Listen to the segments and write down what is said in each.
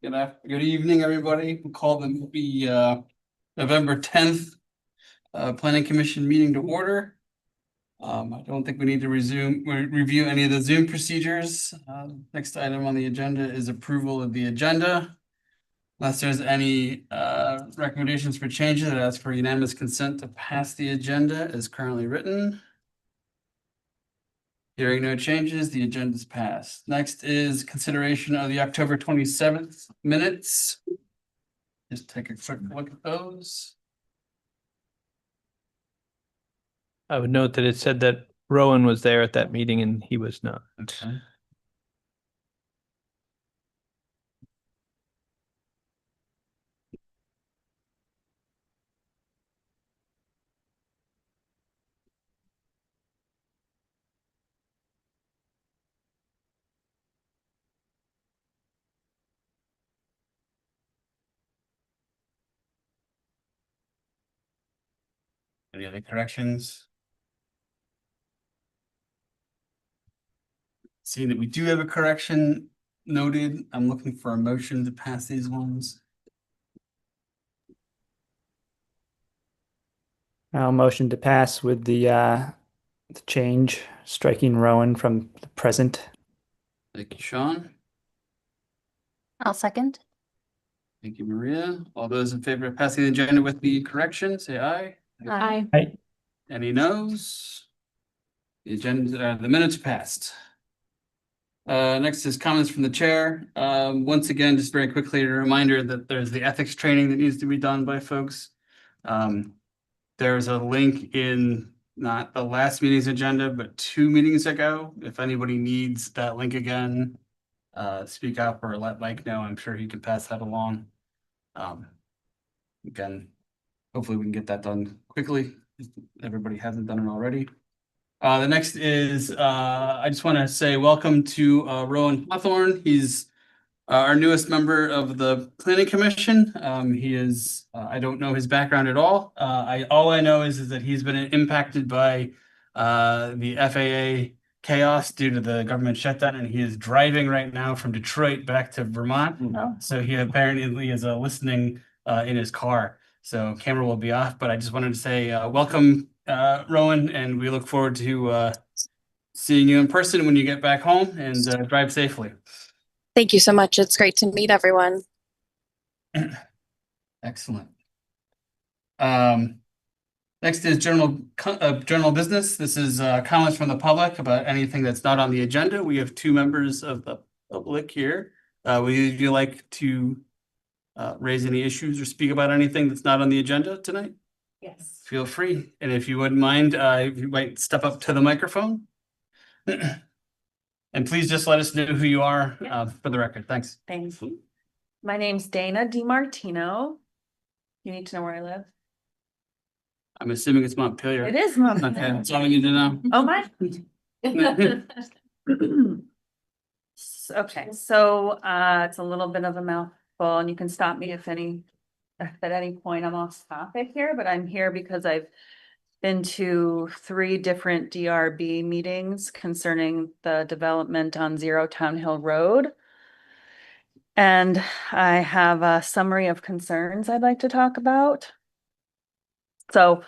Good evening, everybody. We'll call the November 10th Planning Commission meeting to order. I don't think we need to review any of the Zoom procedures. Next item on the agenda is approval of the agenda. Unless there's any recommendations for changes, I'd ask for unanimous consent to pass the agenda as currently written. Hearing no changes, the agenda is passed. Next is consideration of the October 27th minutes. Just take a quick look at those. I would note that it said that Rowan was there at that meeting and he was not. Okay. Any other corrections? Seeing that we do have a correction noted, I'm looking for a motion to pass these ones. I'll motion to pass with the change, striking Rowan from the present. Thank you, Sean. I'll second. Thank you, Maria. All those in favor of passing the agenda with the correction, say aye. Aye. Any noes? The minutes passed. Next is comments from the chair. Once again, just very quickly, a reminder that there's the ethics training that needs to be done by folks. There's a link in not the last meeting's agenda, but 2 meetings ago. If anybody needs that link again, speak up or let Mike know. I'm sure he can pass that along. Again, hopefully we can get that done quickly. If everybody hasn't done it already. The next is, I just want to say welcome to Rowan Hawthorne. He's our newest member of the Planning Commission. He is, I don't know his background at all. All I know is that he's been impacted by the FAA chaos due to the government shutdown, and he is driving right now from Detroit back to Vermont. Oh. So he apparently is listening in his car. So camera will be off, but I just wanted to say welcome, Rowan, and we look forward to seeing you in person when you get back home, and drive safely. Thank you so much. It's great to meet everyone. Excellent. Next is general business. This is comments from the public about anything that's not on the agenda. We have 2 members of the public here. Would you like to raise any issues or speak about anything that's not on the agenda tonight? Yes. Feel free. And if you wouldn't mind, if you might step up to the microphone. And please just let us know who you are for the record. Thanks. Thanks. My name's Dana DiMartino. You need to know where I live? I'm assuming it's Montpelier. It is Okay, Montpelier. that's all I need to know. Oh, my. Okay, so it's a little bit of a mouthful, and you can stop me if at any point I'm off topic here, but I'm here because I've been to 3 different DRB meetings concerning the development on 0 Town Hill Road. And I have a summary of concerns I'd like to talk about. So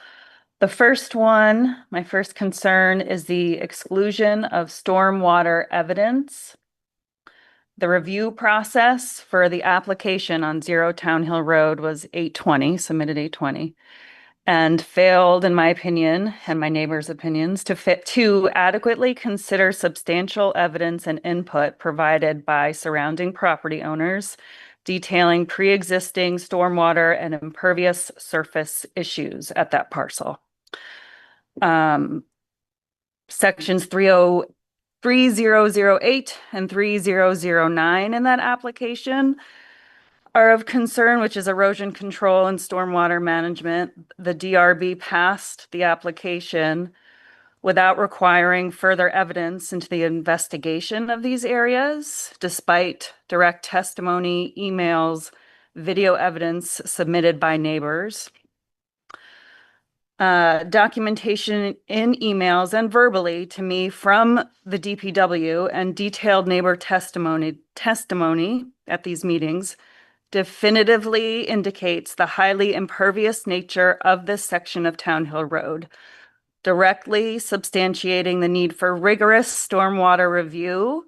the first one, my first concern is the exclusion of stormwater evidence. The review process for the application on 0 Town Hill Road was 8/20, submitted 8/20, and failed, in my opinion, and my neighbors' opinions, to adequately consider substantial evidence and input provided by surrounding property owners detailing pre-existing stormwater and impervious surface issues at that parcel. Sections 3008 and 3009 in that application are of concern, which is erosion control and stormwater management. The DRB passed the application without requiring further evidence into the investigation of these areas, despite direct testimony, emails, video evidence submitted by neighbors. documentation in emails and verbally to me from the DPW and detailed neighbor testimony at these meetings definitively indicates the highly impervious nature of this section of Town Hill Road, directly substantiating the need for rigorous stormwater review.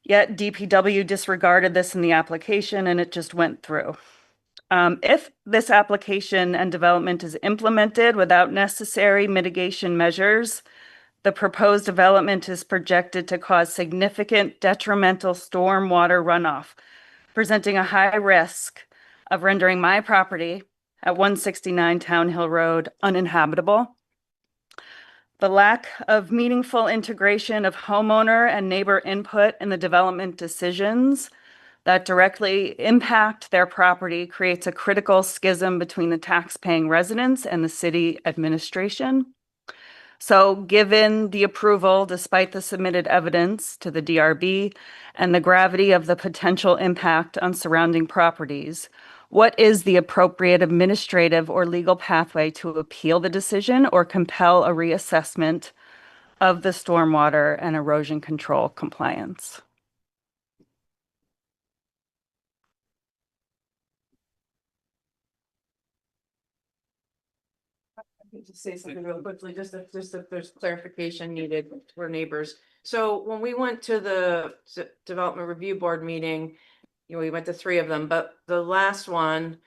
Yet DPW disregarded this in the application and it just went through. If this application and development is implemented without necessary mitigation measures, the proposed development is projected to cause significant detrimental stormwater runoff, presenting a high risk of rendering my property at 169 Town Hill Road uninhabitable. The lack of meaningful integration of homeowner and neighbor input in the development decisions that directly impact their property creates a critical schism between the tax-paying residents and the city administration. So given the approval, despite the submitted evidence to the DRB and the gravity of the potential impact on surrounding properties, what is the appropriate administrative or legal pathway to appeal the decision or compel a reassessment of the stormwater and erosion control compliance? To say something real quickly, just if there's clarification needed for neighbors. So when we went to the Development Review Board meeting, we went to 3 of them, but the last one,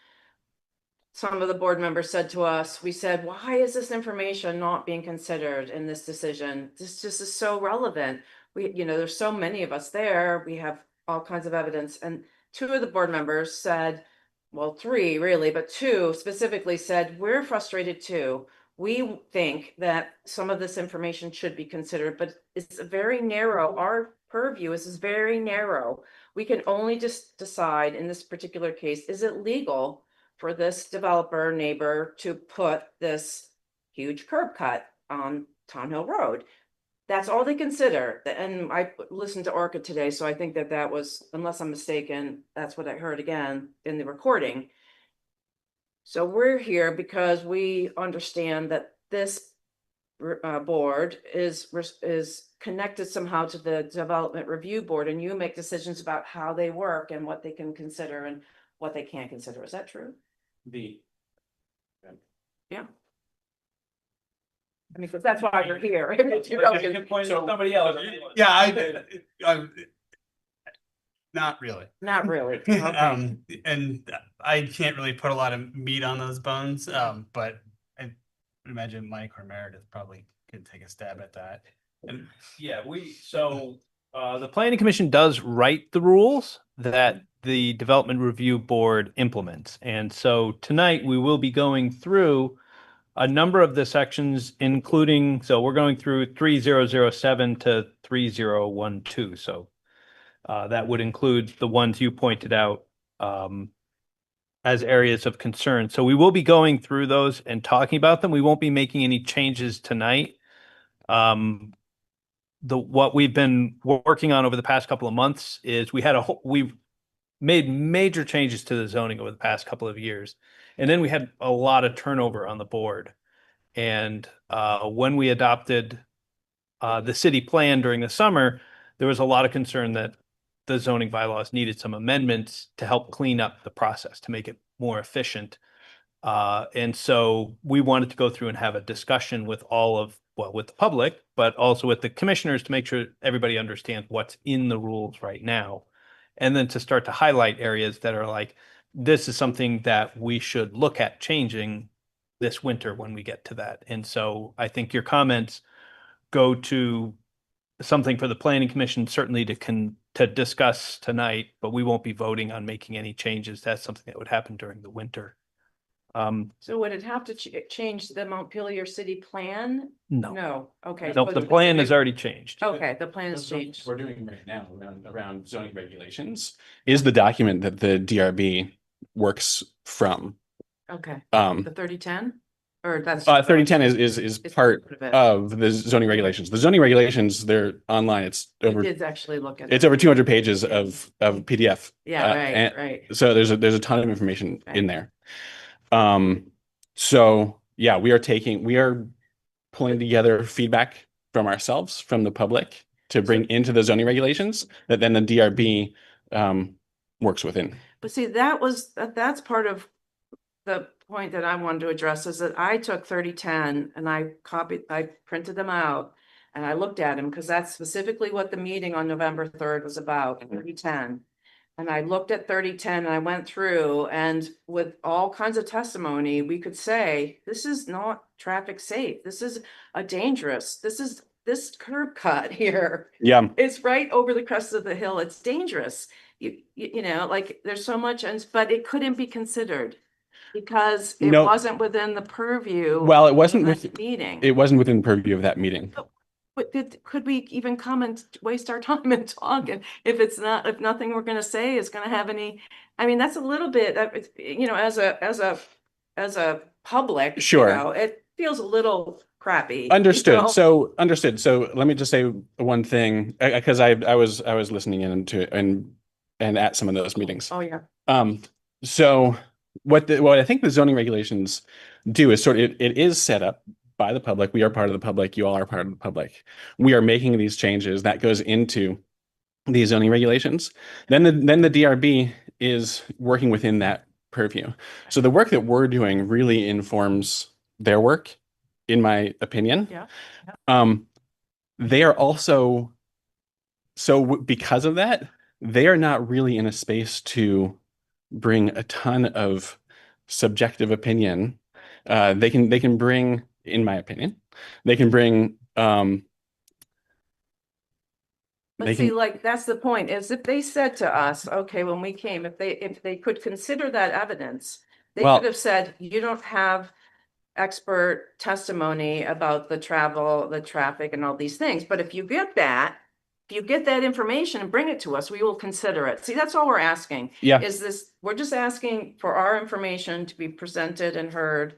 some of the board members said to us, we said, why is this information not being considered in this decision? This just is so relevant. There's so many of us there. We have all kinds of evidence. And 2 of the board members said, well, 3 really, but 2 specifically said, we're frustrated too. We think that some of this information should be considered, but it's very narrow. Our purview is very narrow. We can only just decide in this particular case, is it legal for this developer neighbor to put this huge curb cut on Town Hill Road? That's all they consider. And I listened to Orca today, so I think that was, unless I'm mistaken, that's what I heard again in the recording. So we're here because we understand that this board is connected somehow to the Development Review Board, and you make decisions about how they work and what they can consider and what they can't consider. Is that true? Yeah. I mean, because that's why you're here. Somebody else. Yeah, I not really. Not really. Okay. And I can't really put a lot of meat on those bones, but I imagine Mike or Meredith probably could take a stab at that. And Yeah, the planning commission does write the rules that the development review board implements. And so tonight we will be going through a number of the sections, including, so we're going through 3007 to 3012. So that would include the ones you pointed out as areas of concern. So we will be going through those and talking about them. We won't be making any changes tonight. What we've been working on over the past couple of months is we've made major changes to the zoning over the past couple of years. And then we had a lot of turnover on the board. And when we adopted the city plan during the summer, there was a lot of concern that the zoning bylaws needed some amendments to help clean up the process, to make it more efficient. And so we wanted to go through and have a discussion with with the public, but also with the commissioners to make sure everybody understands what's in the rules right now. And then to start to highlight areas that are like, this is something that we should look at changing this winter when we get to that. And so I think your comments go to something for the planning commission certainly to discuss tonight, but we won't be voting on making any changes. That's something that would happen during the winter. So would it have to change the Montpelier city plan? No. No. Okay. Nope, the plan has already changed. Okay, the plan has changed. We're doing right now around zoning regulations is the document that the DRB works from. Okay. The The 3010? Or that's 3010 is part it. of the zoning regulations. The zoning regulations, they're online. It's I over did actually look at it's over 200 pages of PDF. Yeah, right, and right. So there's a ton of information in there. So yeah, we are pulling together feedback from ourselves, from the public, to bring into the zoning regulations that then the DRB works within. But see, that's part of the point that I wanted to address, is that I took 3010 and I printed them out and I looked at them because that's specifically what the meeting on November 3rd was about, 3010. And I looked at 3010 and I went through, and with all kinds of testimony, we could say, this is not traffic safe. This is this curb cut here. Yeah. It's right over the crest of the hill. It's dangerous. You know, like there's so much, but it couldn't be considered because it No. wasn't within the purview. Well, it wasn't of with that meeting. It wasn't within purview of that meeting. But could we even come and waste our time and talk? And if nothing we're gonna say is gonna have any, I mean, that's a little bit, you know, as a public, you Sure. know, it feels a little crappy. you Understood. know? So understood. So let me just say one thing, because I was listening in to and at some of those meetings. Oh, yeah. So what I think the zoning regulations do is it is set up by the public. We are part of the public. You all are part of the public. We are making these changes that goes into these zoning regulations. Then the DRB is working within that purview. So the work that we're doing really informs their work, in my opinion. Yeah. They are also, because of that, they are not really in a space to bring a ton of subjective opinion. They can bring, in my opinion, they can bring But see, like, that's the point, is if they said to us, okay, when we came, if they could consider that evidence, they Well- could have said, you don't have expert testimony about the travel, the traffic and all these things. But if you get that information and bring it to us, we will consider it. See, that's all we're asking. Yeah. We're just asking for our information to be presented and heard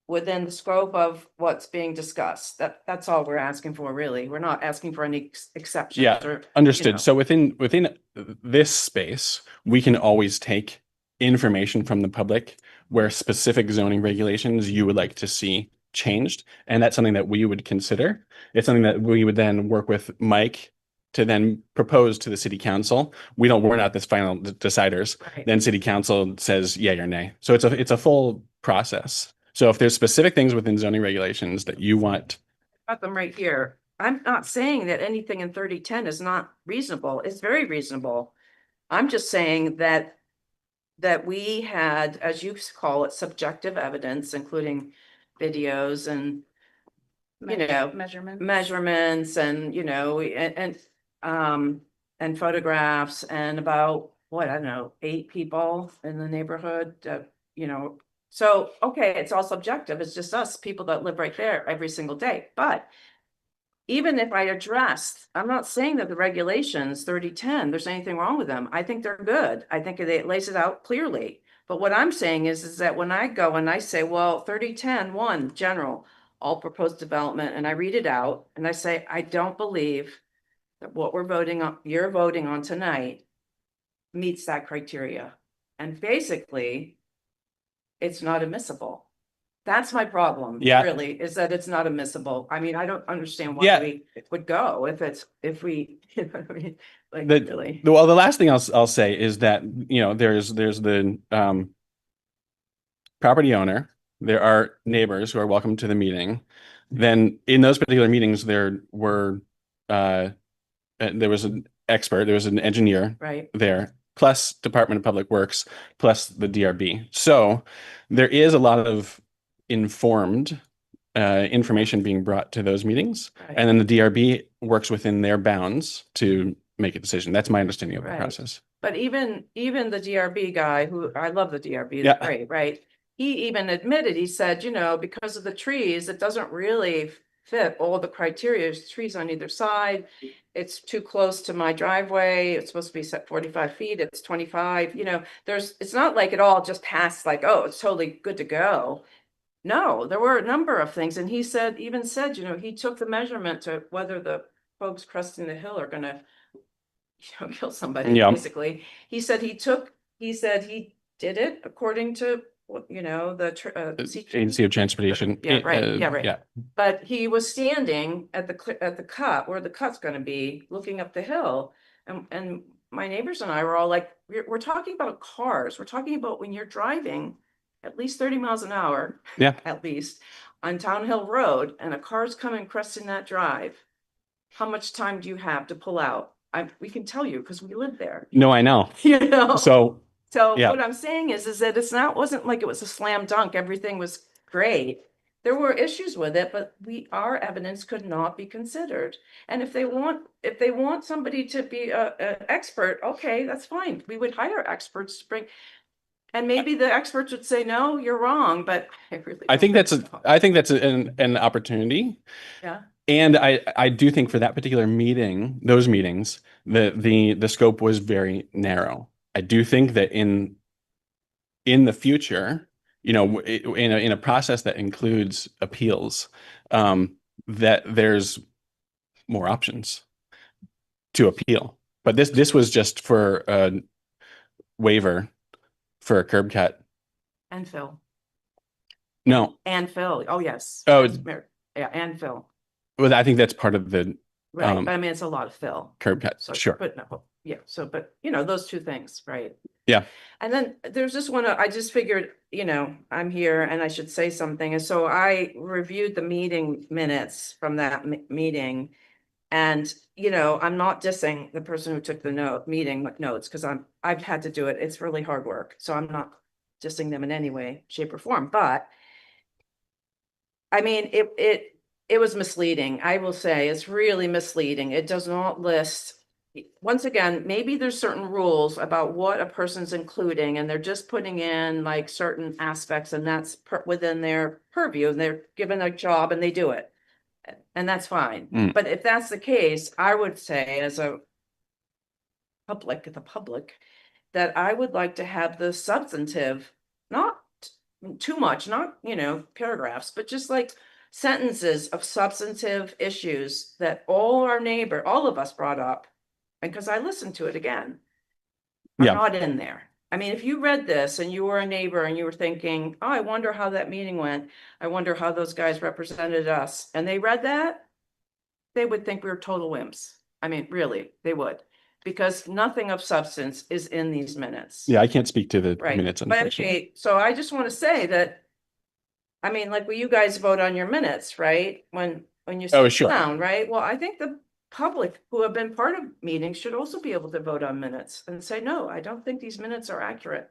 within the scope of what's being discussed. That's all we're asking for, really. We're not asking for any exceptions. Yeah, or, understood. you know. So within this space, we can always take information from the public where specific zoning regulations you would like to see changed, and that's something that we would consider. It's something that we would then work with Mike to then propose to the city council. We're not the final deciders. Right. Then city council says yay or nay. So it's a full process. So if there's specific things within zoning regulations that you want, Got them right here. I'm not saying that anything in 3010 is not reasonable. It's very reasonable. I'm just saying that we had, as you call it, subjective evidence, including videos and measurements and, you know, and photographs, and about what, I don't know, 8 people in the neighborhood, you know. So, okay, it's all subjective. It's just us, people that live right there every single day. But even if I addressed, I'm not saying that the regulations 3010, there's anything wrong with them. I think they're good. I think it lays it out clearly. But what I'm saying is that when I go and I say, well, 3010, 1, general, all proposed development, and I read it out and I say, I don't believe that what you're voting on tonight meets that criteria. And basically, it's not admissible. That's my problem, Yeah. really, is that it's not admissible. I mean, I don't understand why Yeah. we would go if we, you know what I mean, like, the really. well, the last thing I'll say is that, you know, there's the property owner, there are neighbors who are welcome to the meeting. Then in those particular meetings, there was an expert, there was an engineer Right, there, plus Department of Public Works, plus the DRB. So there is a lot of informed information being brought to those meetings, right. and then the DRB works within their bounds to make a decision. That's my understanding of the Right. process. But even the DRB guy, who, I love the DRB, Yeah. they're great, right? He even admitted, he said, you know, because of the trees, it doesn't really fit all the criteria. There's trees on either side. It's too close to my driveway. It's supposed to be set 45 feet. It's 25, you know, it's not like it all just passed like, oh, it's totally good to go. No, there were a number of things. And he said, you know, he took the measurement to whether the folks cresting the hill are gonna, you know, kill somebody, Yeah. basically. He said he did it according to you know, the Agency of Transportation. Yeah, right, yeah, right. Yeah. But he was standing at the cut where the cut's gonna be, looking up the hill. And my neighbors and I were all like, we're talking about cars. We're talking about when you're driving at least 30 miles an hour. Yeah. At least on Town Hill Road, and a car's coming cresting that drive. How much time do you have to pull out? We can tell you because we live there, No, I know. you know? So So yeah. what I'm saying is that wasn't like it was a slam dunk, everything was great. There were issues with it, but our evidence could not be considered. And if they want somebody to be a expert, okay, that's fine. We would hire experts to bring. And maybe the experts would say, no, you're wrong, but I think that's an opportunity. Yeah. And I do think for that particular meeting, those meetings, the scope was very narrow. I do think that in the future, you know, in a process that includes appeals, that there's more options to appeal. But this was just for a waiver for a curb cut. And Phil. No, And Phil, oh, yes. Oh. Yeah, and Phil, well, I think that's part of the right, but I mean, it's a lot of Phil. curb cut. So, Sure. but no, yeah, so, but, you know, those two things, right? Yeah. And then there's this one, I just figured, you know, I'm here and I should say something, and so I reviewed the meeting minutes from that meeting. And, you know, I'm not dissing the person who took the meeting notes, because I've had to do it, it's really hard work, so I'm not dissing them in any way, shape, or form, but I mean, it was misleading. I will say it's really misleading. It does not list. Once again, maybe there's certain rules about what a person's including, and they're just putting in like certain aspects, and that's within their purview, and they're given a job and they do it. And that's fine. Mm. But if that's the case, I would say as the public, that I would like to have the substantive, not too much, not, you know, paragraphs, but just like sentences of substantive issues that all of us brought up. And because I listened to it again, are Yeah. not in there. I mean, if you read this and you were a neighbor and you were thinking, oh, I wonder how that meeting went. I wonder how those guys represented us. And they read that, they would think we were total wimps. I mean, really, they would. Because nothing of substance is in these minutes. Yeah, I can't speak to the Right. minutes. But Unfortunately. okay, so I just want to say that, I mean, like, when you guys vote on your minutes, right? When you Oh, sit sure. down, right? Well, I think the public who have been part of meetings should also be able to vote on minutes and say, no, I don't think these minutes are accurate.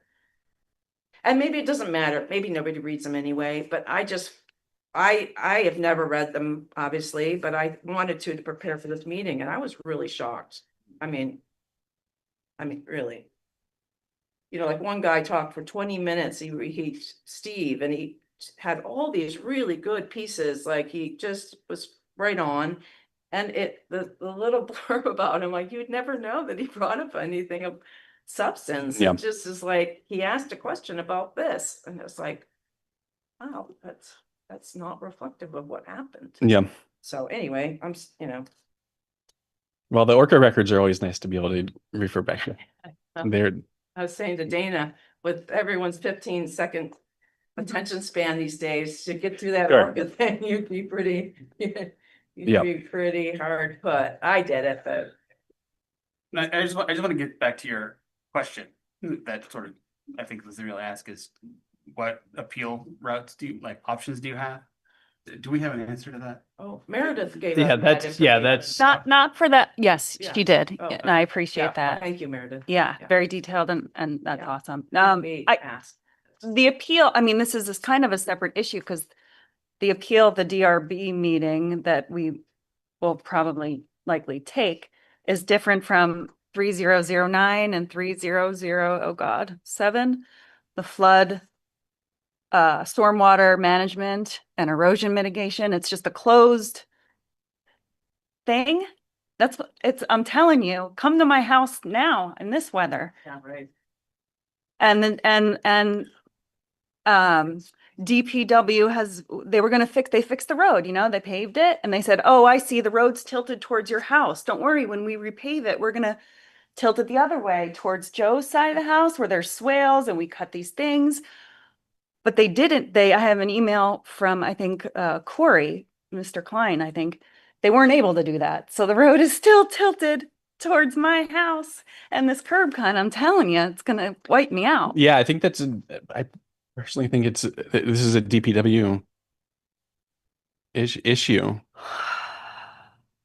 And maybe it doesn't matter. Maybe nobody reads them anyway, but I have never read them, obviously, but I wanted to prepare for this meeting, and I was really shocked. I mean, really. You know, like one guy talked for 20 minutes, Steve, and he had all these really good pieces, like he just was right on. And the little blurb about him, like, you'd never know that he brought up anything of substance. Yeah. It just is like, he asked a question about this, and it's like, wow, that's not reflective of what happened. Yeah. So anyway, you know. Well, the Orca records are always nice to be able to refer back to. They're I was saying to Dana, with everyone's 15-second attention span these days, to get through that Sure. Orca thing, you'd be pretty hard put. I did it, but I just want to get back to your question. That sort of, I think was the real ask is, what appeal routes options do you have? Do we have an answer to that? oh, Meredith gave Yeah, us that that's information. Not for that. Yes, Yeah. she did. Oh, And I Yeah, appreciate that. Thank you, Meredith. Yeah, Yeah. very detailed and that's Yeah. awesome. We I, asked. the appeal, I mean, this is kind of a separate issue because the appeal, the DRB meeting that we will probably likely take is different from 3009 and 7, the flood, stormwater management and erosion mitigation. It's just a closed thing. That's what I'm telling you, come to my house now in this weather. Yeah, right. And then, DPW they were going to they fixed the road, you know, they paved it and they said, oh, I see the road's tilted towards your house. Don't worry, when we repave it, we're going to tilt it the other way towards Joe's side of the house where there's swales and we cut these things. But they didn't, I have an email from, I think, Corey, Mr. Klein, I think. They weren't able to do that. So the road is still tilted towards my house and this curb cut, I'm telling you, it's gonna wipe me out. Yeah, I think I personally think this is a DPW issue.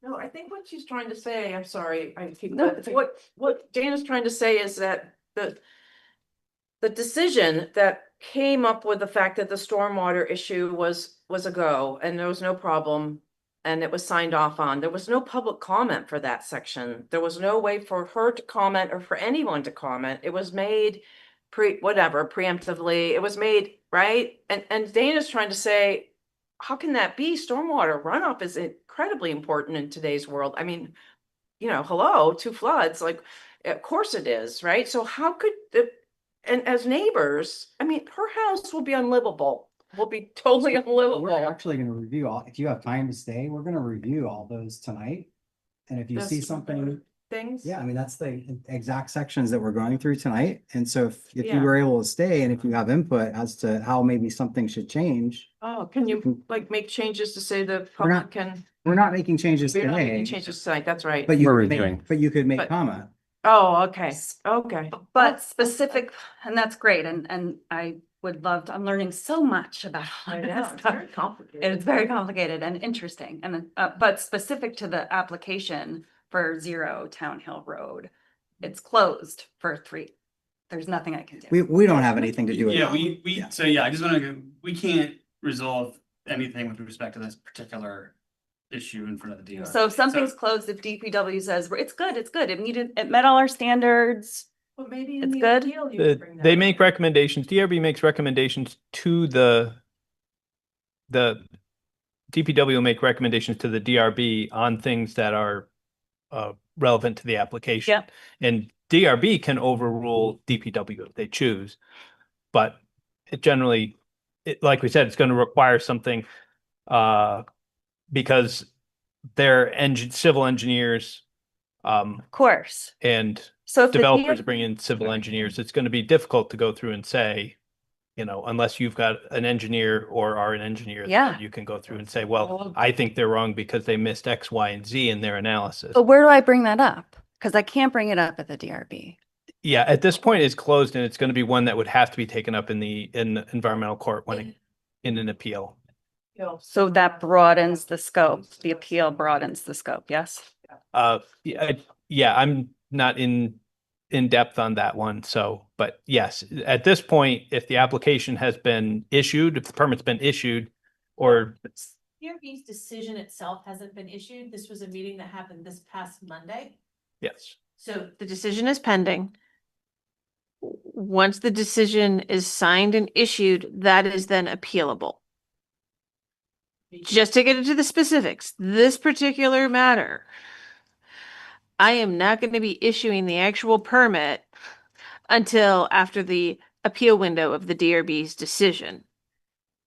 No, I think what she's trying to say, I'm sorry, I keep, No, but it's okay. what Dana's trying to say is that the decision that came up with the fact that the stormwater issue was a go and there was no problem and it was signed off on. There was no public comment for that section. There was no way for her to comment or for anyone to comment. It was made preemptively. It was made, right? And Dana's trying to say, how can that be? Stormwater runoff is incredibly important in today's world. I mean, hello, 2 floods, like, of course it is, right? So how could and as neighbors, I mean, her house will be unlivable, will be totally We're unlivable. actually gonna review all, if you have time to stay, we're gonna review all those tonight. And if you see Just something, Things. yeah, I mean, that's the exact sections that we're going through tonight. And so if you Yeah. were able to stay and if you have input as to how maybe something should change, Oh, can you like make changes to say the We're not- public can, we're not making changes we're not making today. changes tonight, that's right. But you We're could make- reviewing. But you could make But- comment. Oh, okay, okay. But specific, and that's great, and I would love to, I'm learning so much about all I of know, this it's stuff. very complicated. It's very complicated and interesting, and but specific to the application for 0 Town Hill Road, it's closed for 3. There's nothing I can do. We don't have anything to do with Yeah, it. we, so yeah, I just wanna, we can't resolve anything with respect to this particular issue in front of the DR. So if something's closed, if DPW says, it's good, it met all our standards. Well, maybe It's in the good. appeal you can bring that They up. make recommendations, DRB makes recommendations to the DPW will make recommendations to the DRB on things that are relevant to the application. Yep. And DRB can overrule DPW if they choose. But it generally, like we said, it's going to require something because they're civil engineers Of course. and So if the developers DR bring in civil engineers. It's going to be difficult to go through and say, unless you've got an engineer or are an engineer, Yeah. you can go through and say, well, I think they're wrong because they missed X, Y, and Z in their analysis. But where do I bring that up? Because I can't bring it up at the DRB. Yeah, at this point it's closed and it's going to be one that would have to be taken up in the environmental court in an appeal. So that broadens the scope. The appeal broadens the scope, yes? Yeah, I'm not in depth on that one. So, but yes, at this point, if the application has been issued, if the permit's been issued, or DRB's decision itself hasn't been issued. This was a meeting that happened this past Monday. yes, So the decision is pending. Once the decision is signed and issued, that is then appealable. Just to get into the specifics, this particular matter, I am not going to be issuing the actual permit until after the appeal window of the DRB's decision.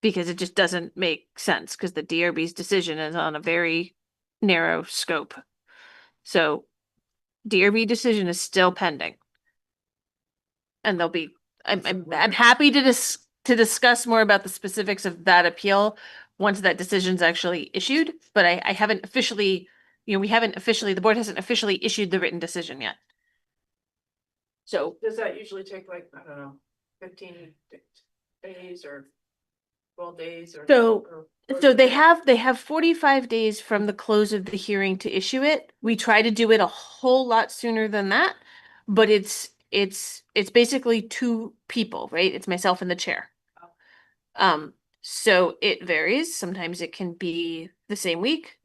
Because it just doesn't make sense, because the DRB's decision is on a very narrow scope. So DRB decision is still pending. And there'll be, I'm happy to discuss more about the specifics of that appeal once that decision's actually issued, but I haven't officially, the board hasn't officially issued the written decision yet. So does that usually take like, I don't know, 15 days or 12 days or? So they have 45 days from the close of the hearing to issue it. We try to do it a whole lot sooner than that, but it's basically 2 people, right? It's myself and the chair. So it varies. Sometimes it can be the same week.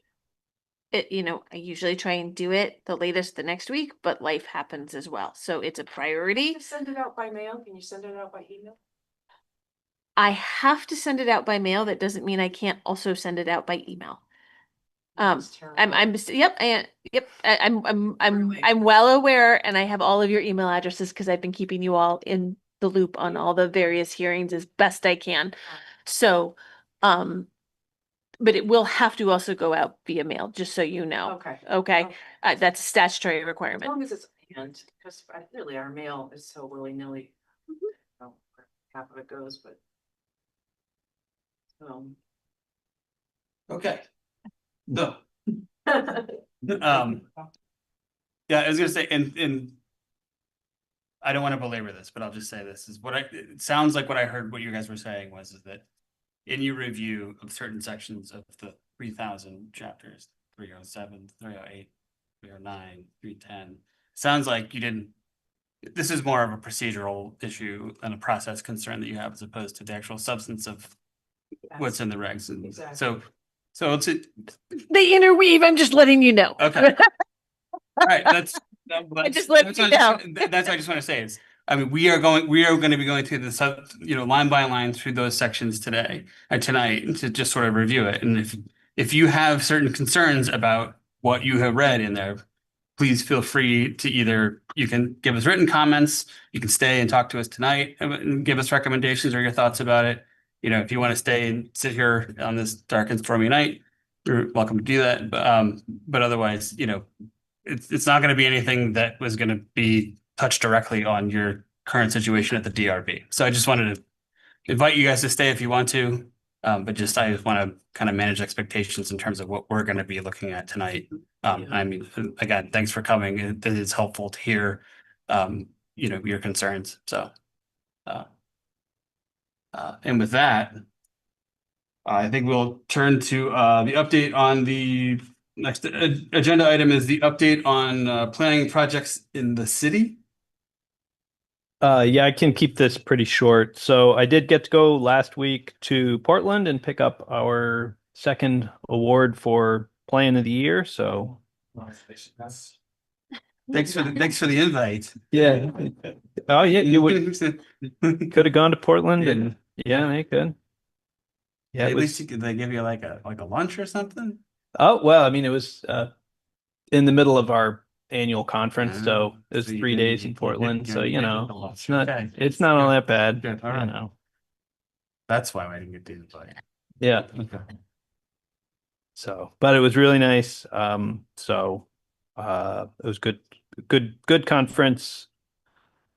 I usually try and do it the latest the next week, but life happens as well. So it's a priority. Send it out by mail? Can you send it out by email? I have to send it out by mail. That doesn't mean I can't also send it out by email. I'm well aware, and I have all of your email addresses because I've been keeping you all in the loop on all the various hearings as best I can. So, but it will have to also go out via mail, just so you know. Okay. Okay, Okay. that's a statutory As requirement. long as it's and because really our mail is so willy-nilly. Half of it goes, but Okay. So, yeah, I was gonna say, and I don't want to belabor this, but I'll just say this is it sounds like what I heard what you guys were saying was is that in your review of certain sections of the 3,000 chapters, 307, 308, 309, 310, sounds like you didn't, this is more of a procedural issue and a process concern that you have as opposed to the actual substance of what's in the regs. And Exactly. so it's, They interweave, I'm just letting you know. okay. All right, just let you know. That's what I just want to say is, I mean, we are going to be going through the line by line through those sections today and tonight to just sort of review it. And if you have certain concerns about what you have read in there, please feel free to you can give us written comments, you can stay and talk to us tonight and give us recommendations or your thoughts about it. You know, if you want to stay and sit here on this dark and stormy night, you're welcome to do that. But otherwise, it's not going to be anything that was going to be touched directly on your current situation at the DRB. So I just wanted to invite you guys to stay if you want to, but I just want to kind of manage expectations in terms of what we're going to be looking at tonight. I mean, again, thanks for coming. It is helpful to hear, your concerns. So, and with that, I think we'll turn to the update on the next agenda item is the update on planning projects in the city. Yeah, I can keep this pretty short. So I did get to go last week to Portland and pick up our second award for Plan of the Year. So Thanks for the invite. yeah. Oh yeah, you could have gone to Portland and they could. Yeah, at least they give you like a lunch or something. Oh well, I mean it was in the middle of our annual conference, so it was 3 days in Portland. So it's not all that bad. Good. All right. That's why I didn't get to invite. Yeah. Okay. So, but it was really nice. It was good conference.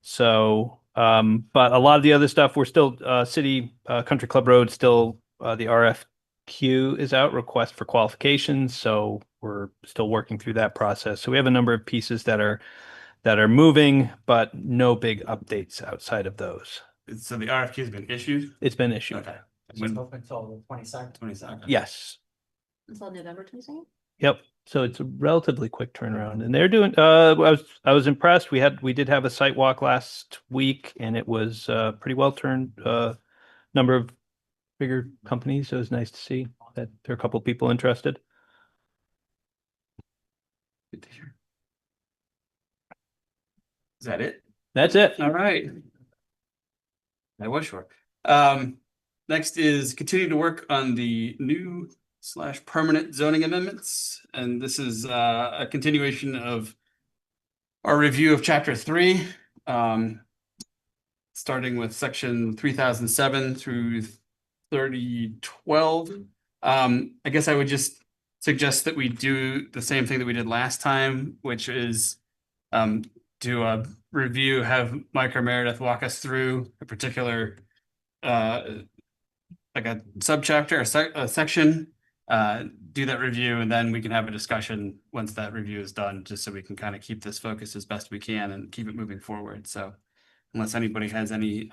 So, but a lot of the other stuff, we're still City Country Club Road still the RFQ is out, request for qualifications. So we're still working through that process. So we have a number of pieces that are moving, but no big updates outside of those. So the RFQ has been issued. It's been issued. Okay. It's open until the 22nd. 22nd. Yes. Until November 22nd? Yep. So it's a relatively quick turnaround, and they're doing. I was impressed. We did have a site walk last week, and it was pretty well turned. Number of bigger companies. So it was nice to see that there are a couple of people interested. Good to hear. Is that it? That's it. All right. I was sure. Next is continue to work on the new / permanent zoning amendments. And this is a continuation of our review of chapter 3, starting with section 3007 through 3012. I guess I would just suggest that we do the same thing that we did last time, which is do a review, have Mike or Meredith walk us through a particular like a subchapter, a section, do that review, and then we can have a discussion once that review is done, just so we can kind of keep this focus as best we can and keep it moving forward. So unless anybody has any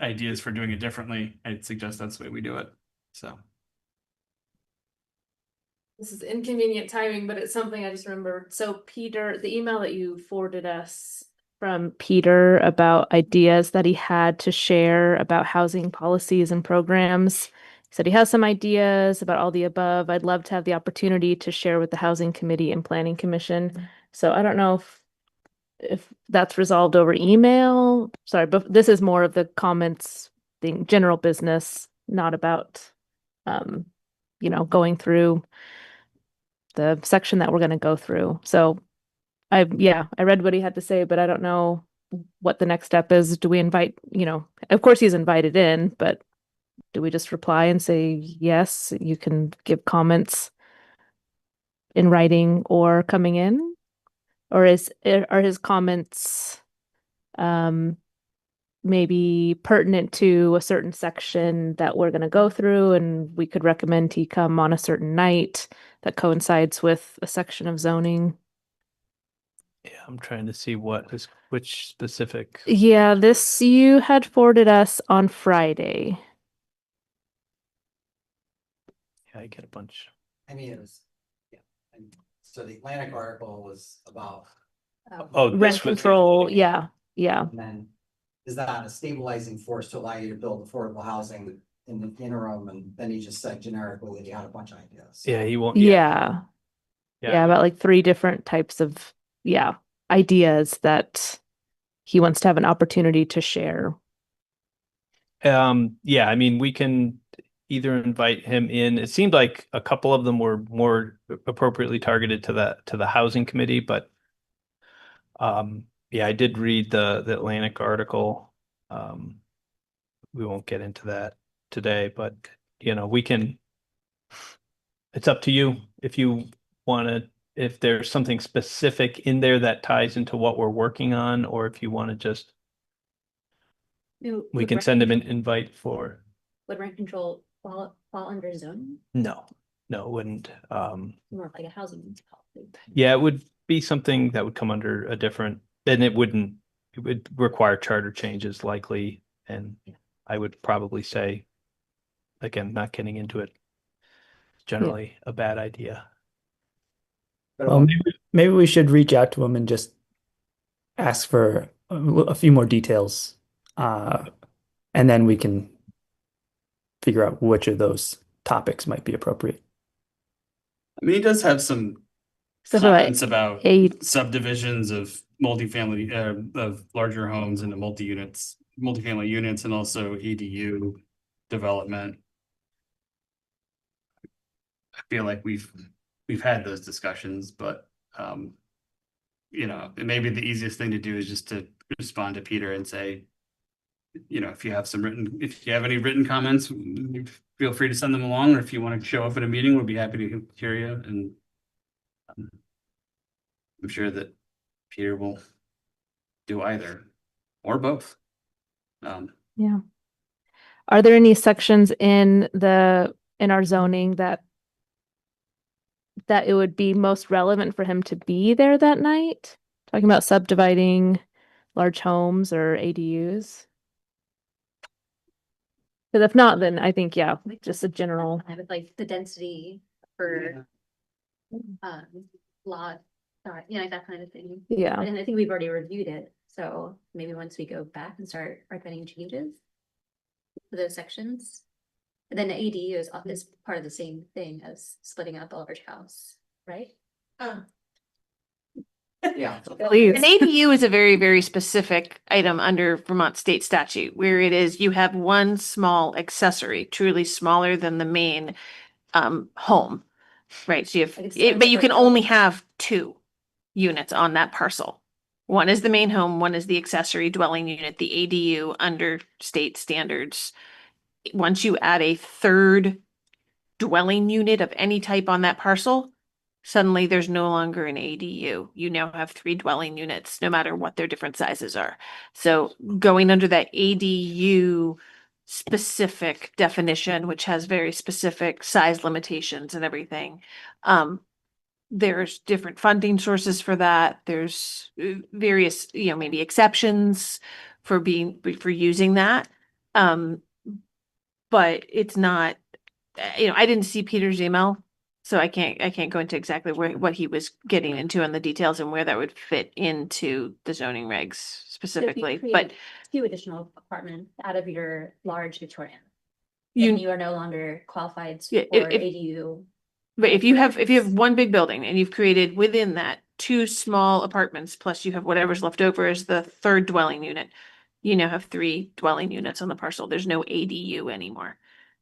ideas for doing it differently, I'd suggest that's the way we do it. So This is inconvenient timing, but it's something I just remembered. So Peter, the email that you forwarded us from Peter about ideas that he had to share about housing policies and programs. He said he has some ideas about all the above. I'd love to have the opportunity to share with the Housing Committee and Planning Commission. So I don't know if that's resolved over email. Sorry, but this is more of the comments being general business, not about going through the section that we're going to go through. So I read what he had to say, but I don't know what the next step is. Do we invite, of course he's invited in, but do we just reply and say, yes, you can give comments in writing or coming in? Or are his comments maybe pertinent to a certain section that we're going to go through, and we could recommend he come on a certain night that coincides with a section of zoning. Yeah, I'm trying to see which specific. Yeah, this you had forwarded us on Friday. Yeah, I get a bunch. I mean, it was, yeah. And so the Atlantic article was about, Oh, Rent this was control, yeah, yeah. and then is that a stabilizing force to allow you to build affordable housing in the interim? And then he just said generically that he had a bunch of ideas. Yeah, he won't. Yeah. Yeah, about like 3 different types of, ideas that he wants to have an opportunity to share. Yeah, I mean, we can either invite him in. It seemed like a couple of them were more appropriately targeted to the housing committee, but yeah, I did read the Atlantic article. We won't get into that today, but we can. It's up to you if you want to, if there's something specific in there that ties into what we're working on, or if you want to just, we can send him an invite for. Would rent control fall under zoning? No, it wouldn't. More like a housing policy. Yeah, it would be something that would come under a different, then it would require charter changes likely. And I would probably say, again, not getting into it, generally a bad idea. Well, maybe we should reach out to him and just ask for a few more details. And then we can figure out which of those topics might be appropriate. I mean, he does have some So for like comments about 8, subdivisions of multifamily, of larger homes into multifamily units, and also ADU development. I feel like we've had those discussions, but maybe the easiest thing to do is just to respond to Peter and say, if you have any written comments, feel free to send them along, or if you want to show up at a meeting, we'll be happy to hear you. And I'm sure that Peter will do either or both. yeah. Are there any sections in our zoning that it would be most relevant for him to be there that night? Talking about subdividing large homes or ADUs? Because if not, then I think, just a general. I would like the density for lot, that kind of thing. Yeah. And I think we've already reviewed it, so maybe once we go back and start recommending changes for those sections. And then the ADU is part of the same thing as splitting up a large house, right? Yeah. Please. An ADU is a very, very specific item under Vermont state statute, where it is, you have one small accessory, truly smaller than the main home. Right, so you have, but you can only have 2 units on that parcel. One is the main home, one is the accessory dwelling unit, the ADU under state standards. Once you add a 3rd dwelling unit of any type on that parcel, suddenly there's no longer an ADU. You now have 3 dwelling units, no matter what their different sizes are. So going under that ADU specific definition, which has very specific size limitations and everything, there's different funding sources for that. There's various, maybe exceptions for using that. But it's not, I didn't see Peter's email, so I can't go into exactly what he was getting into and the details and where that would fit into the zoning regs specifically, but 2 additional apartments out of your large Victorian. you You are no longer qualified for Yeah, ADU. But if you have one big building and you've created within that 2 small apartments, plus you have whatever's left over as the 3rd dwelling unit, you now have 3 dwelling units on the parcel. There's no ADU anymore.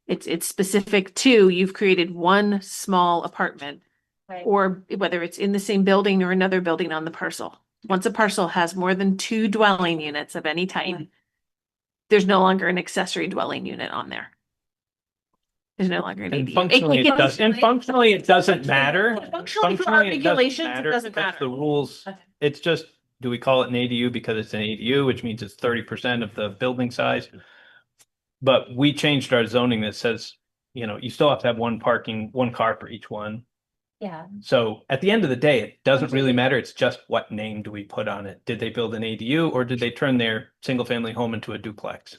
It's specific to, you've created one small apartment, Right. or whether it's in the same building or another building on the parcel. Once a parcel has more than 2 dwelling units of any type, there's no longer an accessory dwelling unit on there. There's no longer an And ADU. functionally, it doesn't matter. Functionally, for our Functionally, regulations, it matter doesn't because matter. the rules, Okay. it's just do we call it an ADU because it's an ADU, which means it's 30% of the building size? But we changed our zoning that says, you still have to have one car for each one. Yeah. So at the end of the day, it doesn't really matter. It's just what name do we put on it? Did they build an ADU or did they turn their single family home into a duplex?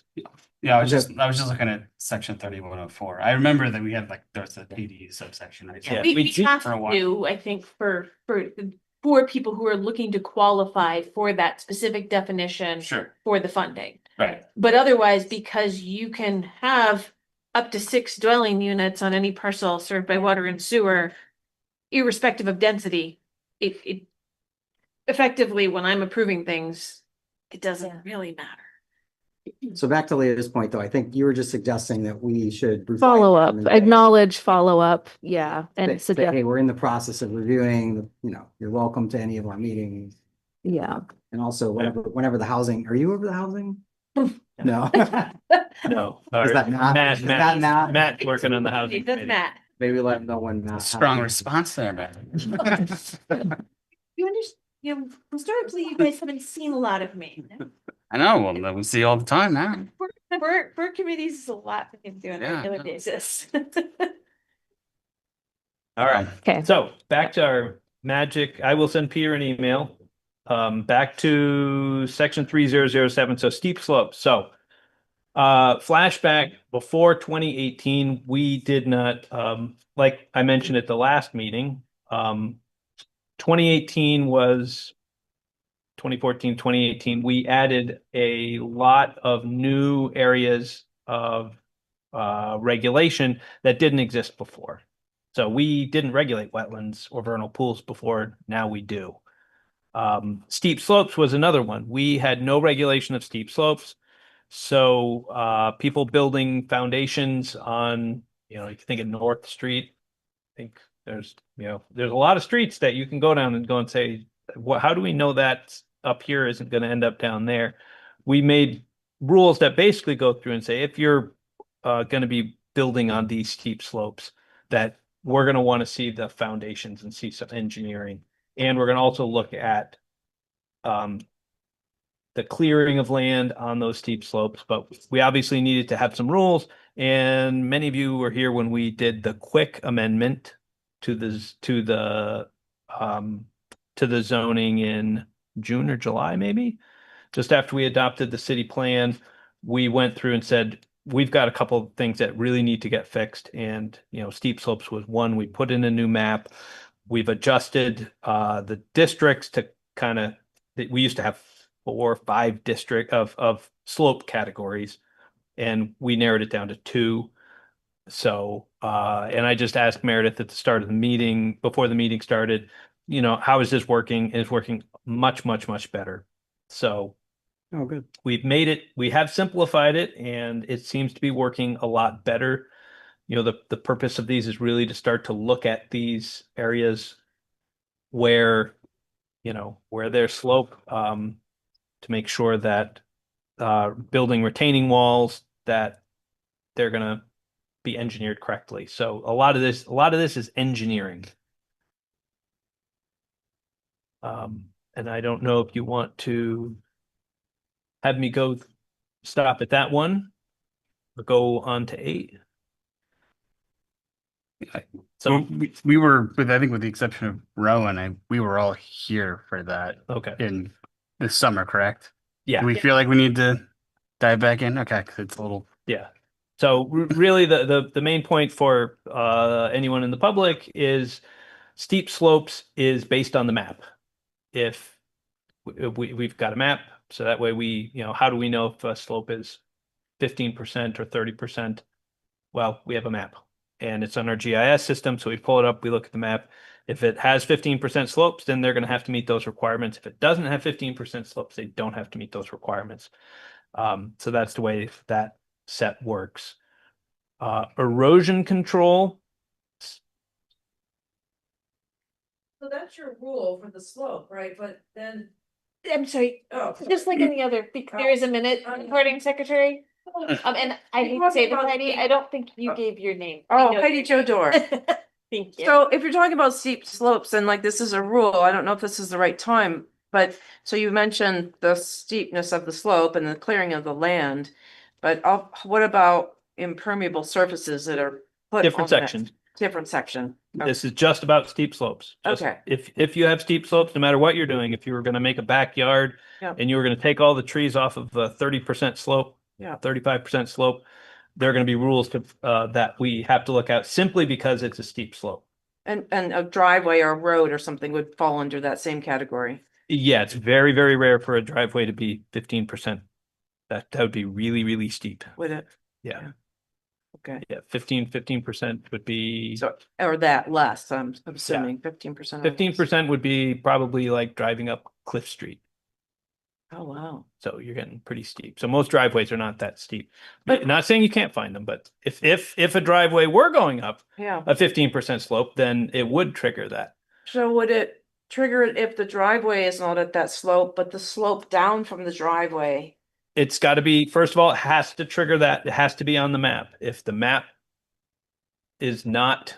Yeah, I was just looking at section 3104. I remember that we had there's a ADU subsection. Yeah, We we have for a while. to, I think, for people who are looking to qualify for that specific definition Sure. for the funding. Right. But otherwise, because you can have up to 6 dwelling units on any parcel served by water and sewer, irrespective of density, it effectively, when I'm approving things, it doesn't really matter. So back to Leah's point, though, I think you were just suggesting that we should. Follow up, acknowledge follow up. Yeah. Say, And suggest, hey, we're in the process of reviewing, you're welcome to any of our meetings. yeah. And also whenever the housing, are you over the housing? No. No. Is that Matt? Is that Matt? Matt's working on the housing It does committee. Matt. Maybe let him know when Matt. Strong response there, man. You understand, historically, you guys haven't seen a lot of me. I know. Well, we see all the time now. For committees is a lot for him doing on a Yeah, regular no. basis. All right. Okay. So back to our magic. I will send Peter an email. Back to section 3007. So steep slopes. So flashback before 2018, we did not, like I mentioned at the last meeting, 2018 was 2014, 2018, we added a lot of new areas of regulation that didn't exist before. So we didn't regulate wetlands or vernal pools before, now we do. Steep slopes was another one. We had no regulation of steep slopes. So people building foundations on, you can think of North Street. I think there's a lot of streets that you can go down and go and say, how do we know that up here isn't going to end up down there? We made rules that basically go through and say, if you're going to be building on these steep slopes, that we're going to want to see the foundations and see some engineering. And we're going to also look at the clearing of land on those steep slopes, but we obviously needed to have some rules. And many of you were here when we did the quick amendment to the zoning in June or July, maybe just after we adopted the city plan. We went through and said, we've got a couple of things that really need to get fixed. And, steep slopes was one. We put in a new map. We've adjusted the districts to we used to have 4 or 5 district of slope categories, and we narrowed it down to 2. So, and I just asked Meredith at the start of the meeting, before the meeting started, how is this working? It's working much, much, much better. So, Oh, good. we have simplified it, and it seems to be working a lot better. The purpose of these is really to start to look at these areas where there's slope, to make sure that building retaining walls, that they're going to be engineered correctly. So a lot of this is engineering. And I don't know if you want to have me stop at that one or go on to 8. So we were I think with the exception of Rowan, we were all here for that. Okay. In this summer, correct? Yeah. Do we feel like we need to dive back in? Okay, because it's a little. Yeah. So really the main point for anyone in the public is steep slopes is based on the map. If we've got a map, so that way how do we know if a slope is 15% or 30%? Well, we have a map and it's on our GIS system. So we pull it up, we look at the map. If it has 15% slopes, then they're going to have to meet those requirements. If it doesn't have 15% slopes, they don't have to meet those requirements. So that's the way that set works. Erosion control. So that's your rule for the slope, right? But then. I'm sorry, Oh. just like any other, there is a minute, recording secretary. And I hate to say this, Heidi, I don't think you gave your name. I Oh, know Heidi you- Joe Dore. Thank you. So if you're talking about steep slopes and this is a rule, I don't know if this is the right time. But, so you mentioned the steepness of the slope and the clearing of the land, but what about impermeable surfaces that are put Different on that sections. different section? This is just about steep slopes. Just Okay. If you have steep slopes, no matter what you're doing, if you were going to make a backyard Yep. and you were going to take all the trees off of a 30% slope, Yeah. 35% slope, there are going to be rules to that we have to look at simply because it's a steep slope. And a driveway or a road or something would fall under that same category. Yeah, it's very, very rare for a driveway to be 15%. That would be really, really steep. Would it? Yeah. Okay. Yeah, 15% would be, So, or that less, I'm assuming 15%. 15% would be probably like driving up Cliff Street. Oh, wow. So you're getting pretty steep. So most driveways are not that steep. But- Not saying you can't find them, but if a driveway were going up Yeah. a 15% slope, then it would trigger that. So would it trigger it if the driveway is not at that slope, but the slope down from the driveway? It's got to be, first of all, it has to trigger that. It has to be on the map. If the map is not,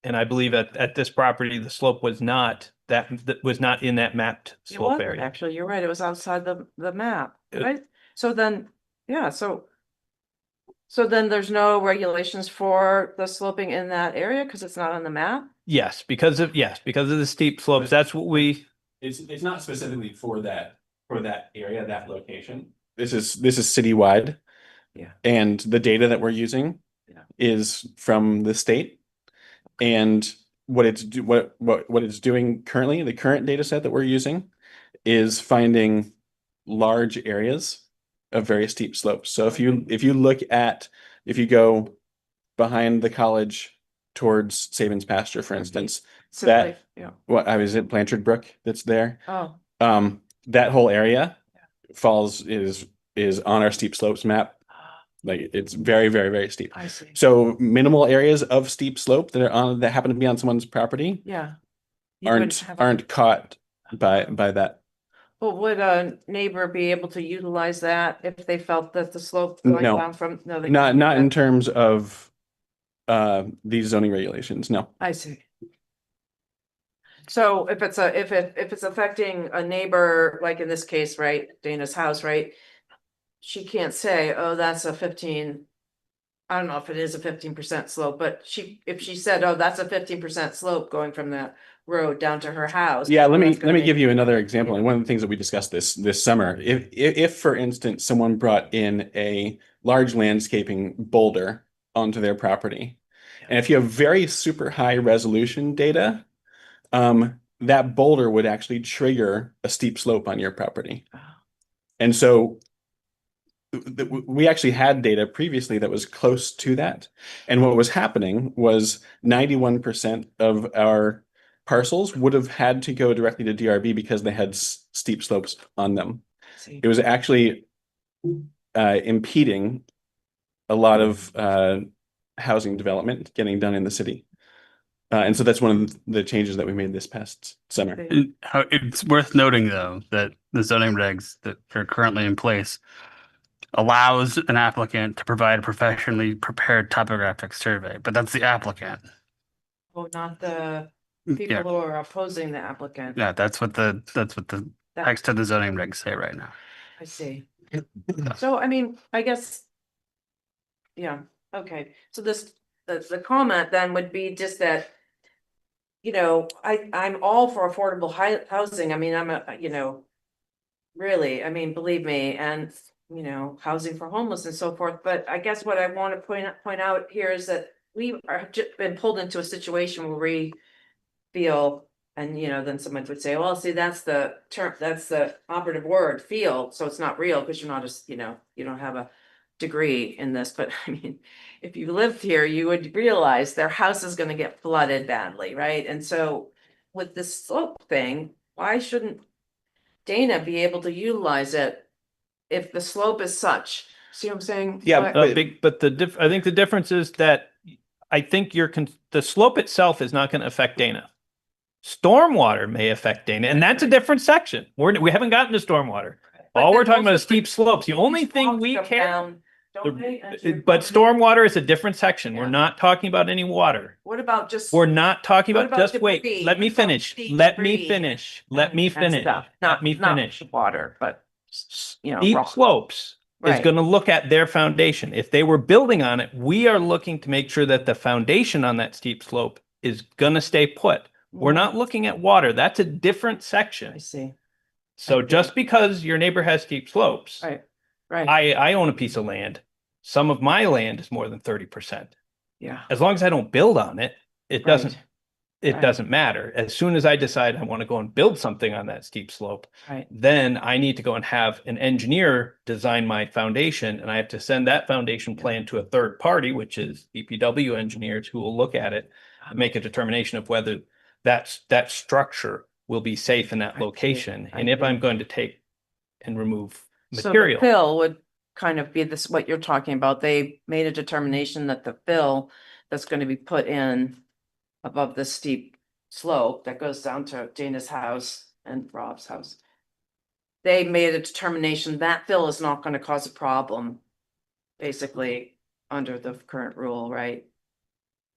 and I believe at this property, the slope was not that was not in that mapped It slope wasn't, area. actually, you're right, it was outside the map, It- right? So then, yeah, so then there's no regulations for the sloping in that area because it's not on the map? Yes, because of the steep slopes. That's what we, It's not specifically for that area, that location. This is citywide. Yeah. And the data that we're using Yeah. is from the state. And what it's doing currently, the current data set that we're using is finding large areas of very steep slopes. So if you go behind the college towards Sabins Pasture, for instance, Simply, yeah, what I was at Blanchard Brook that's there. oh, That whole area is on our steep slopes map. Like it's very, very, very steep. I see, So minimal areas of steep slope that happen to be on someone's property yeah. You wouldn't have a- aren't caught by that. But would a neighbor be able to utilize that if they felt that the slope going No. down from, no, they Not can't do in that? terms of these zoning regulations, no. I see. So if it's affecting a neighbor, like in this case, right, Dana's house, right? She can't say, oh, that's a 15. I don't know if it is a 15% slope, but if she said, oh, that's a 15% slope going from the road down to her house. Yeah, let that's gonna me make- give you another example. And one of the things that we discussed this summer, if for instance, someone brought in a large landscaping boulder onto their property, and if you have very super high resolution data, that boulder would actually trigger a steep slope on your property. And so we actually had data previously that was close to that. And what was happening was 91% of our parcels would have had to go directly to DRB because they had steep slopes on them. See. It was actually impeding a lot of housing development getting done in the city. And so that's one of the changes that we made this past summer. It's worth noting, though, that the zoning regs that are currently in place allows an applicant to provide a professionally prepared topographic survey, but that's the applicant. Oh, not the people Yeah, who are opposing the applicant. yeah, that's what the That- text of the zoning regs say right now. I see. So, I mean, I guess. Yeah, okay, so the comment then would be just that. I'm all for affordable housing, I mean, really, I mean, believe me, and, housing for homeless and so forth, but I guess what I want to point out here is that we are just been pulled into a situation where we feel, and then someone would say, well, see, that's the term, that's the operative word, feel, so it's not real, because you're not you don't have a degree in this, but I mean, if you lived here, you would realize their house is gonna get flooded badly, right? And so with this slope thing, why shouldn't Dana be able to utilize it if the slope is such? See what I'm saying? Yeah, Why- but I think the difference is that I think the slope itself is not going to affect Dana. Stormwater may affect Dana, and that's a different section. We haven't gotten to stormwater. But All we're then talking about is also- steep slopes. The only These thing walls we come care, down Don't they? But stormwater is a different section. We're Yeah. not talking about any water. What about just? We're not talking What about, about just wait, debris? let me What about finish. steep Let me debris finish. Let me and finish. stuff? Let me Not finish. water, but Steep rock. slopes is Right. going to look at their foundation. If they were building on it, we are looking to make sure that the foundation on that steep slope is going to stay put. We're Mhm. not looking at water. That's a different section. I see. So I see. just because your neighbor has steep slopes, Right, right, I own a piece of land. Some of my land is more than 30%. yeah. As long as I don't build on it, it doesn't Right. it Right. doesn't matter. As soon as I decide I want to go and build something on that steep slope, Right. then I need to go and have an engineer design my foundation, and I have to send that foundation plan to a third party, which is DPW engineers, who will look at it and make a determination of whether that structure will be safe in that I see. location. I And if I'm see. going to take and remove So the material. fill would kind of be this, what you're talking about. They made a determination that the fill that's going to be put in above the steep slope that goes down to Dana's house and Rob's house. They made a determination that fill is not going to cause a problem, basically, under the current rule, right?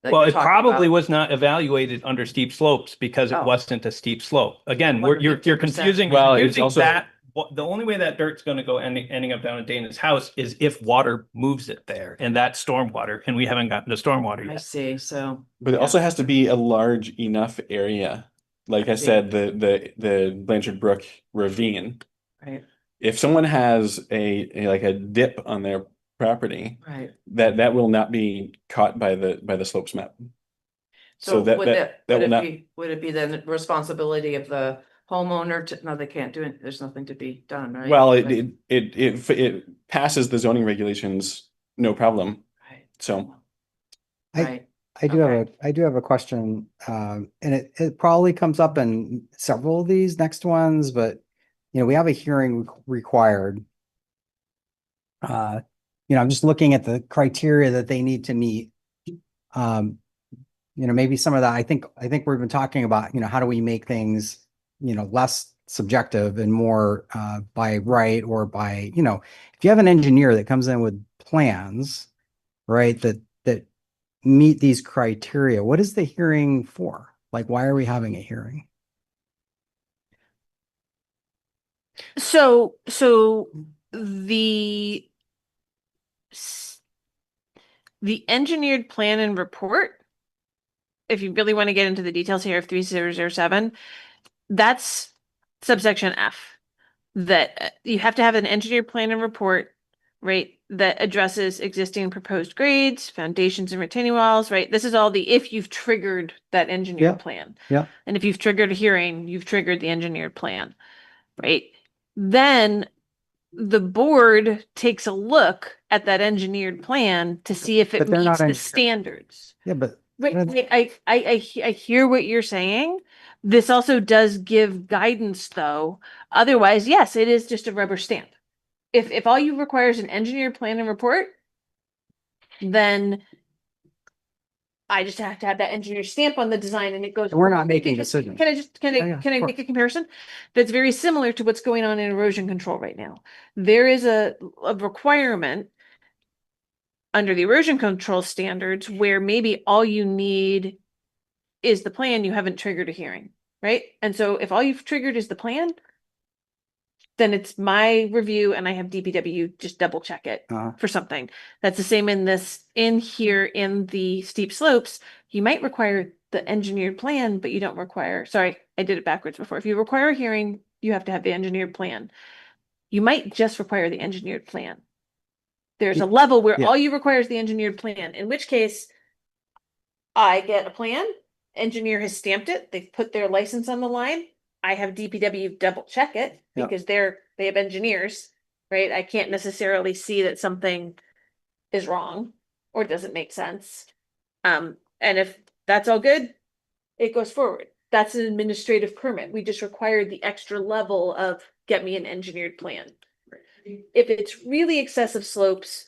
That Well, you're it talking probably about. was not evaluated under steep slopes because it Oh. wasn't a steep slope. Again, Wasn't you're 50%. confusing. Well, you're it's confusing also- that. The only way that dirt's going to go ending up down in Dana's house is if water moves it there, and that's stormwater, and we haven't gotten to stormwater I yet. see, so. But it yeah. also has to be a large enough area. Like I see. said, the Blanchard Brook ravine. Right, If someone has like a dip on their property, right. that will not be caught by the slopes map. So that would that it, that will not. would it be the responsibility of the homeowner to, no, they can't do it, there's nothing to be done, right? Well, Like- it passes the zoning regulations, no problem. Right. So Right, I do Okay. I do have a question, and it probably comes up in several of these next ones, but we have a hearing required. I'm just looking at the criteria that they need to meet. Maybe some of that, I think we've been talking about, how do we make things, less subjective and more by right, or by, if you have an engineer that comes in with plans, right, that meet these criteria, what is the hearing for? Like, why are we having a hearing? So the the engineered plan and report, if you really want to get into the details here of 3007, that's subsection F. That you have to have an engineered plan and report, right, that addresses existing proposed grades, foundations and retaining walls, right? This is all the, if you've triggered that engineered Yeah. plan. Yeah. And if you've triggered a hearing, you've triggered the engineered plan, right? Then the board takes a look at that engineered plan to see if it But they're meets not the engineers. standards. Yeah, but Right, I hear what you're saying. This also does give guidance, though. Otherwise, yes, it is just a rubber stamp. If all you require is an engineered plan and report, then I just have to have that engineer stamp on the design and it goes. we're not making Because- decisions. Can I just, Yeah, can I of make a course. comparison? That's very similar to what's going on in erosion control right now. There is a requirement under the erosion control standards where maybe all you need is the plan, you haven't triggered a hearing, right? And so if all you've triggered is the plan, then it's my review and I have DPW just double check it for something. That's the same in here in the steep slopes. You might require the engineered plan, but you don't require, sorry, I did it backwards before. If you require a hearing, you have to have the engineered plan. You might just require the engineered plan. There's a level where Yeah. all you require is the engineered plan, in which case I get a plan, engineer has stamped it, they've put their license on the line. I have DPW double check it Yeah. because they have engineers, right? I can't necessarily see that something is wrong or doesn't make sense. And if that's all good, it goes forward. That's an administrative permit. We just required the extra level of get me an engineered plan. If it's really excessive slopes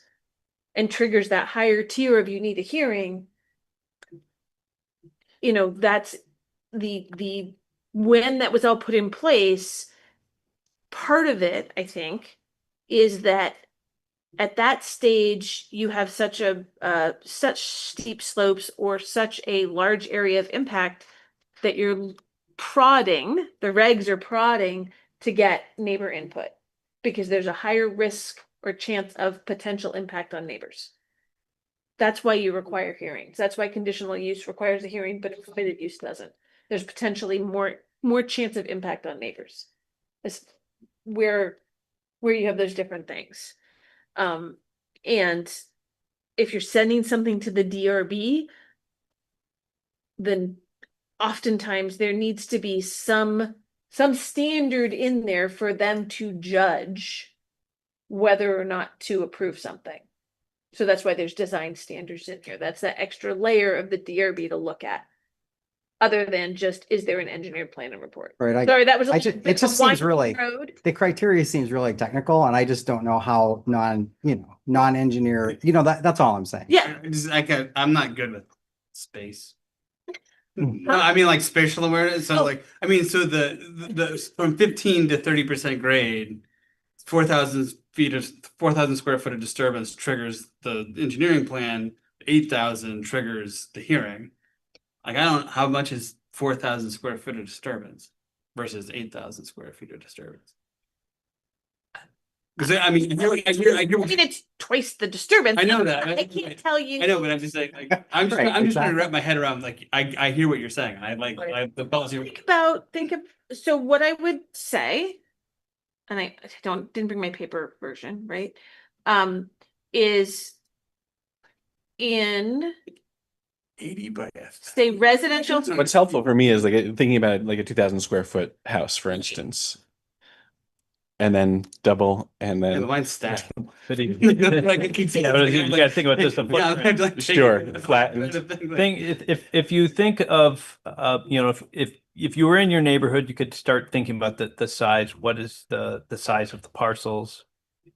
and triggers that higher tier of you need a hearing, that's the when that was all put in place, part of it, I think, is that at that stage, you have such steep slopes or such a large area of impact that you're prodding, the regs are prodding to get neighbor input because there's a higher risk or chance of potential impact on neighbors. That's why you require hearings. That's why conditional use requires a hearing, but permitted use doesn't. There's potentially more chance of impact on neighbors. It's where you have those different things. And if you're sending something to the DRB, then oftentimes there needs to be some standard in there for them to judge whether or not to approve something. So that's why there's design standards in here. That's that extra layer of the DRB to look at. Other than just, is there an engineered plan and report? Right. Sorry, that was it just seems really, the criteria seems really technical, and I just don't know how non-engineer, that's all I'm saying. Yeah. I'm not good with space. No, I mean like spatial awareness. So Oh. like, I mean, so the from 15 to 30% grade, 4,000 square foot of disturbance triggers the engineering plan. 8,000 triggers the hearing. Like, I don't, how much is 4,000 square foot of disturbance versus 8,000 square feet of disturbance? Because I mean, I hear. I mean, it's twice the disturbance. I know that. I can't tell you. I know, but I'm just like I'm just Right, I'm just trying to exactly. wrap my head around, like, I hear what you're saying. I like the policy. So what I would say, and I didn't bring my paper version, right? Is in 80 by F. say residential. What's helpful for me is like thinking about like a 2,000 square foot house, for instance, and then double, and Yeah, the then line's stacked. But Like, it keeps- Yeah, but you gotta think about this, the Yeah, footprint. like, Sure, take it. flattened. Thing, if you think of, if you were in your neighborhood, you could start thinking about the size. What is the size of the parcels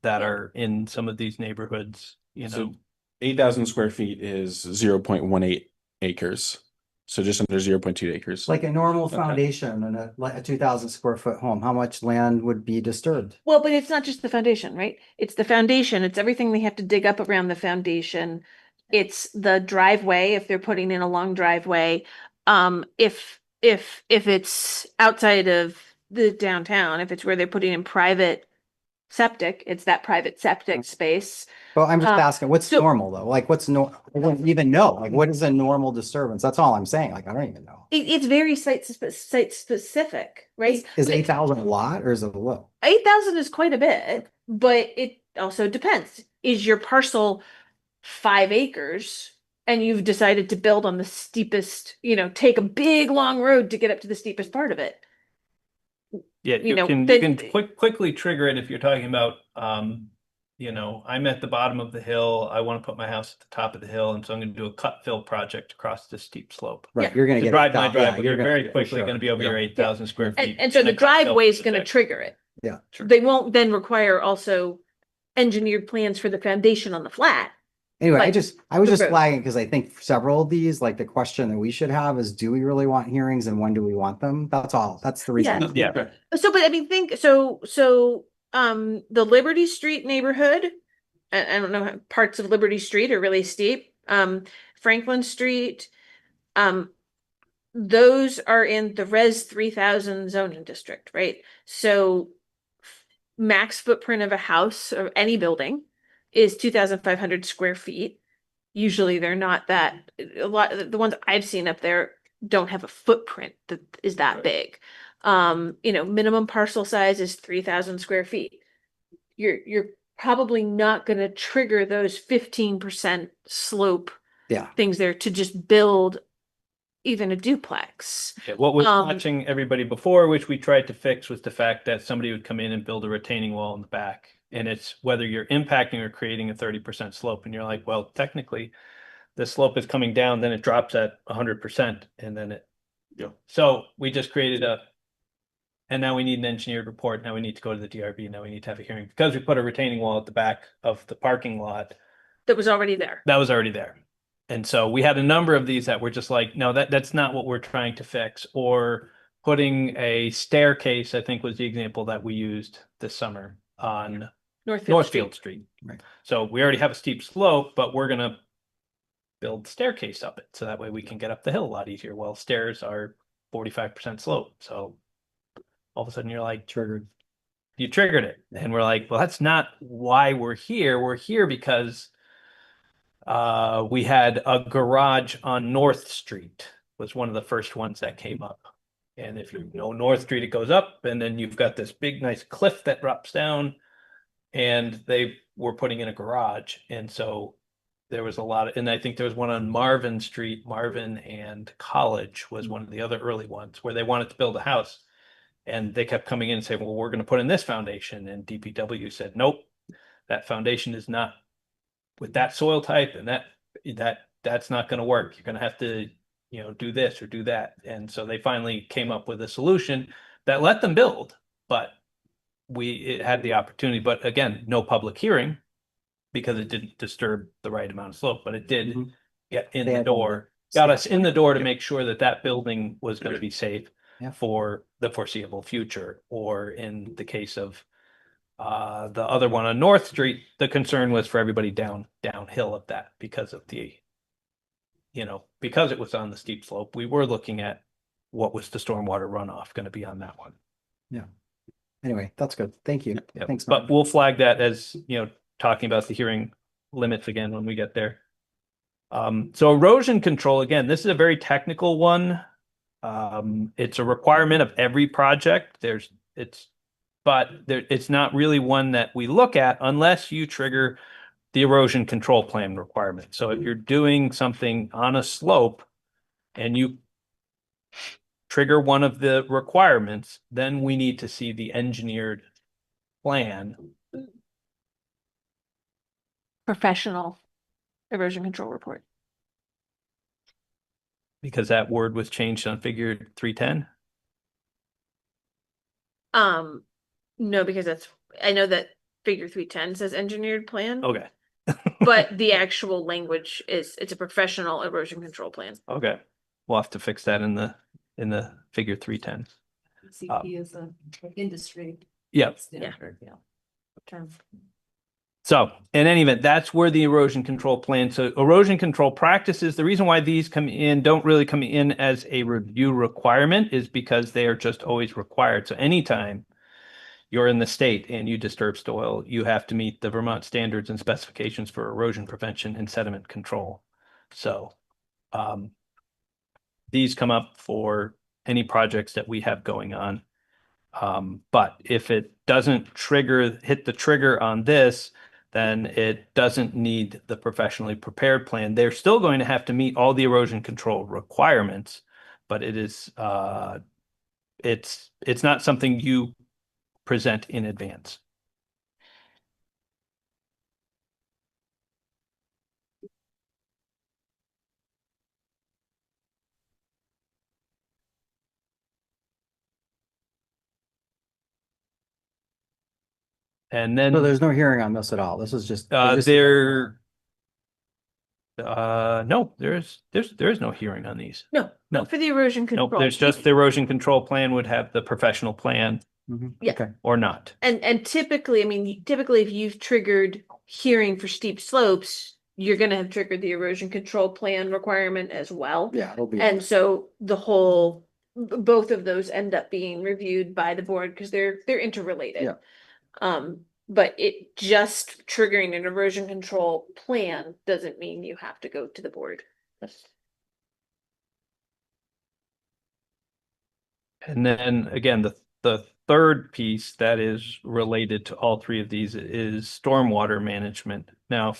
that are in some of these neighborhoods? So 8,000 square feet is 0.18 acres. So just under 0.2 acres. Like a normal Okay. foundation and a 2,000 square foot home, how much land would be disturbed? Well, but it's not just the foundation, right? It's the foundation. It's everything they have to dig up around the foundation. It's the driveway, if they're putting in a long driveway. If it's outside of the downtown, if it's where they're putting in private septic, it's that private septic space. Well, I'm just asking, what's so- normal though? Like I don't even know. Like, what is a normal disturbance? That's all I'm saying. Like, I don't even know. It's very site specific, right? Is 8,000 a lot or is it a little? 8,000 is quite a bit, but it also depends. Is your parcel 5 acres and you've decided to build on the steepest, take a big long road to get up to the steepest part of it? Yeah, you you know, can then- quickly trigger it if you're talking about, I'm at the bottom of the hill. I want to put my house at the top of the hill, and so I'm going to do a cut fill project across this steep slope. Right, Yeah. you're gonna To get drive my it down. Yeah, driveway, you're gonna- very for quickly sure. going to be over your 8,000 square feet. And so the a cut fill driveway is going to project. trigger it. Yeah. Sure. They won't then require also engineered plans for the foundation on the flat. Anyway, I like was the just road. flagging because I think several of these, like the question that we should have is, do we really want hearings and when do we want them? That's all. That's the reason. Yeah. Yeah. So, but I mean, the Liberty Street neighborhood, I don't know, parts of Liberty Street are really steep. Franklin Street, those are in the Res 3000 zoning district, right? So max footprint of a house or any building is 2,500 square feet. Usually they're not that, a lot, the ones I've seen up there don't have a footprint that is that big. Minimum parcel size is 3,000 square feet. You're probably not gonna trigger those 15% slope Yeah. things there to just build even a duplex. Yeah, what was Um, watching everybody before, which we tried to fix, was the fact that somebody would come in and build a retaining wall in the back. And it's whether you're impacting or creating a 30% slope. And you're like, well, technically the slope is coming down, then it drops at 100%. And then so we just created and now we need an engineered report. Now we need to go to the DRB. Now we need to have a hearing because we put a retaining wall at the back of the parking lot. That was already there. That was already there. And so we had a number of these that were just like, no, that's not what we're trying to fix. Or putting a staircase, I think was the example that we used this summer on Northfield Street. Right. So we already have a steep slope, but we're gonna build staircase up it, so that way we can get up the hill a lot easier. Well, stairs are 45% slope, so all of a sudden you're like, Triggered. you triggered it. And we're like, well, that's not why we're here. We're here because we had a garage on North Street was one of the first ones that came up. And if you know North Street, it goes up, and then you've got this big, nice cliff that drops down, and they were putting in a garage. And so there was a lot of, and I think there was one on Marvin Street, Marvin and College was one of the other early ones where they wanted to build a house. And they kept coming in and saying, well, we're going to put in this foundation. And DPW said, nope, that foundation is not with that soil type, and that's not going to work. You're going to have to, do this or do that. And so they finally came up with a solution that let them build, but it had the opportunity, but again, no public hearing because it didn't disturb the right amount of slope, but it did get in They the had door, got us in the door to make sure that that building was going to be safe for the foreseeable future. Or in the case of the other one on North Street, the concern was for everybody downhill of that because of because it was on the steep slope. We were looking at what was the stormwater runoff going to be on that one. Yeah. Anyway, that's good. Thank you. Yeah, Thanks, but Mark. we'll flag that as, talking about the hearing limits again when we get there. So erosion control, again, this is a very technical one. It's a requirement of every project. But it's not really one that we look at unless you trigger the erosion control plan requirement. So if you're doing something on a slope and you trigger one of the requirements, then we need to see the engineered plan. Professional erosion control report. Because that word was changed on figure 310. No, because I know that figure 310 says engineered plan. Okay. But the actual language it's a professional erosion control plan. Okay. We'll have to fix that in the figure 310. CP is an industry Yep. standard, term. So in any event, that's where the erosion control plan. So erosion control practices, the reason why these don't really come in as a review requirement is because they are just always required. So anytime you're in the state and you disturb soil, you have to meet the Vermont standards and specifications for erosion prevention and sediment control. So these come up for any projects that we have going on. But if it doesn't hit the trigger on this, then it doesn't need the professionally prepared plan. They're still going to have to meet all the erosion control requirements, but it's not something you present in advance. And then So there's no hearing on this at all. This is just no, there is no hearing on these. No, No. for the erosion control. Nope, there's just the erosion control plan would have the professional plan Yeah. Okay. or not. And typically, if you've triggered hearing for steep slopes, you're gonna have triggered the erosion control plan requirement as well. Yeah, it'll be. And so both of those end up being reviewed by the board because they're interrelated. Yeah. But it just triggering an erosion control plan doesn't mean you have to go to the board. And then again, the third piece that is related to all three of these is stormwater management. Now,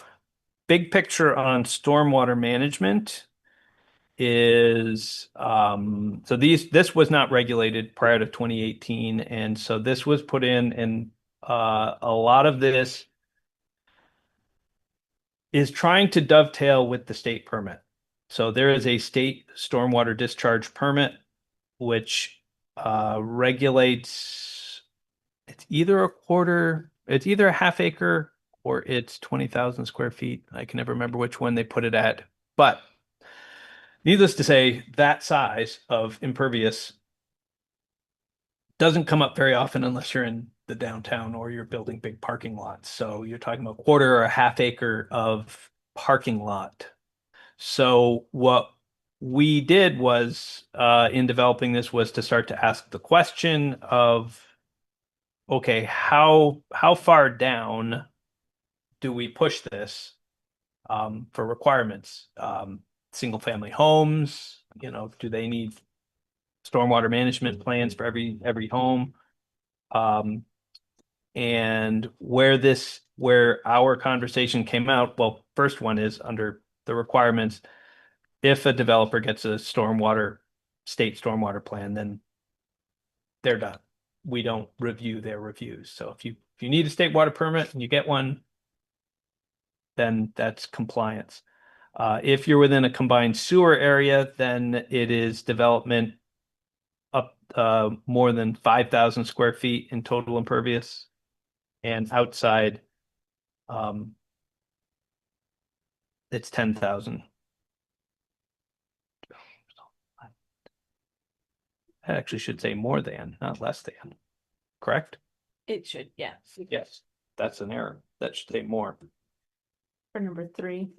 big picture on stormwater management is so this was not regulated prior to 2018, and so this was put in, and a lot of this is trying to dovetail with the state permit. So there is a state stormwater discharge permit which regulates, it's either a half acre or it's 20,000 square feet. I can never remember which one they put it at, but needless to say, that size of impervious doesn't come up very often unless you're in the downtown or you're building big parking lots. So you're talking about quarter or a half acre of parking lot. So what we did was, in developing this, was to start to ask the question of, okay, how far down do we push this for requirements? Single family homes, do they need stormwater management plans for every home? And where our conversation came out, well, first one is under the requirements. If a developer gets a state stormwater plan, then they're done. We don't review their reviews. So if you need a state water permit and you get one, then that's compliance. If you're within a combined sewer area, then it is development up more than 5,000 square feet in total impervious, and outside it's 10,000. I actually should say more than, not less than. Correct? It should, yeah. Yes, that's an error. That should say more. For number 3.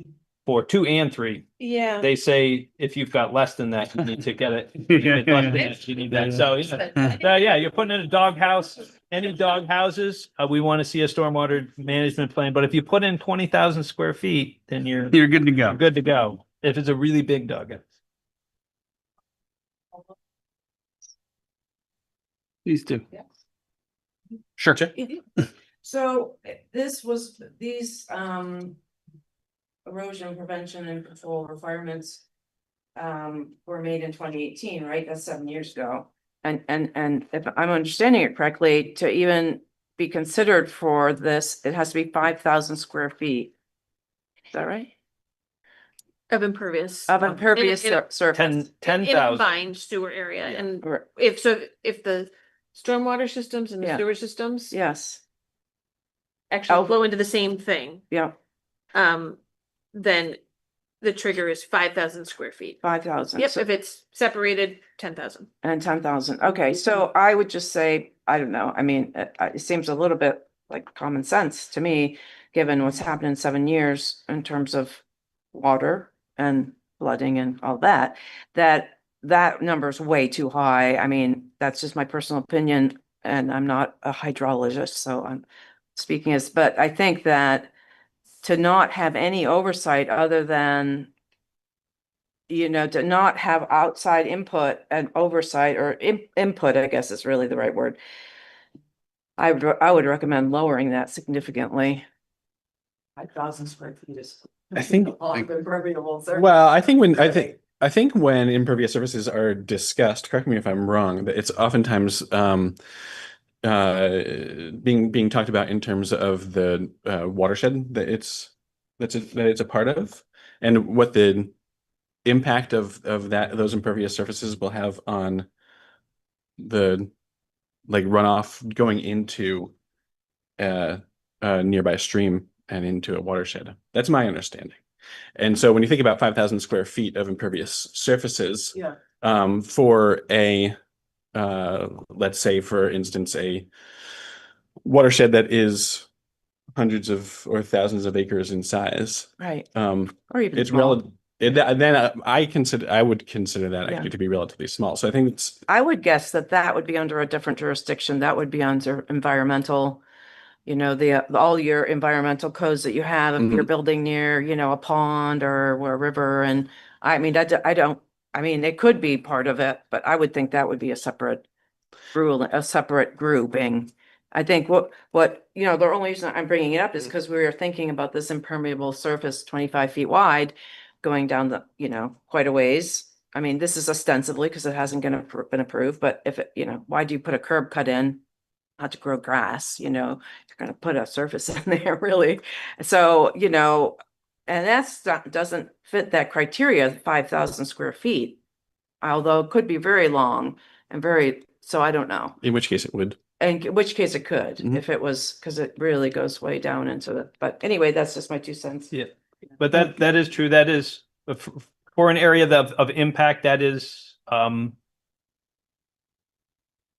For 2 and 3, Yeah. they say if you've got less than that, you need to get it. If it's less than that, you need that. So yeah, you're putting in a doghouse, any dog houses, we want to see a stormwater management plan. But if you put in 20,000 square feet, then you're good to go. you're good to go. If it's a really big doghouse. These two. Sure. So these erosion prevention and control requirements were made in 2018, right? That's 7 years ago. And if I'm understanding it correctly, to even be considered for this, it has to be 5,000 square feet. Is that right? Of impervious. Of impervious In a- surface. 10,000. In a combined sewer area, and if the stormwater systems and the Yeah. sewer systems Yes, actually flow into the same thing, yeah, then the trigger is 5,000 square feet. 5,000. Yep, if it's separated, 10,000. And 10,000. Okay, so I would just say, I don't know. I mean, it seems a little bit like common sense to me, given what's happened in 7 years in terms of water and flooding and all that, that number is way too high. I mean, that's just my personal opinion, and I'm not a hydrologist, so I'm speaking but I think that to not have any oversight other than, to not have outside input and oversight, or input, I guess is really the right word. I would recommend lowering that significantly. 5,000 square feet is. I think. Impermeable. Well, I think when impervious surfaces are discussed, correct me if I'm wrong, that it's oftentimes being talked about in terms of the watershed that it's a part of, and what the impact of those impervious surfaces will have on the runoff going into a nearby stream and into a watershed. That's my understanding. And so when you think about 5,000 square feet of impervious surfaces, for a let's say, for instance, a watershed that is hundreds of or thousands of acres in size, Right. Or even it's small. relative. Then I would consider that actually to be relatively small. So I think I would guess that would be under a different jurisdiction. That would be under environmental, all your environmental codes that you have if you're building near, a pond or a river. And I mean, it could be part of it, but I would think that would be a separate rule, a separate grouping. I think the only reason I'm bringing it up is because we were thinking about this impermeable surface 25 feet wide going down quite a ways. I mean, this is ostensibly because it hasn't been approved, but if why do you put a curb cut in? Not to grow grass, you're going to put a surface in there really. So, and doesn't fit that criteria, 5,000 square feet, although it could be very long and so I don't know. in which case it would. In which case it could, if it was, because it really goes way down into it. But anyway, that's just my 2 cents. Yeah, but that is true. That is for an area of impact. That is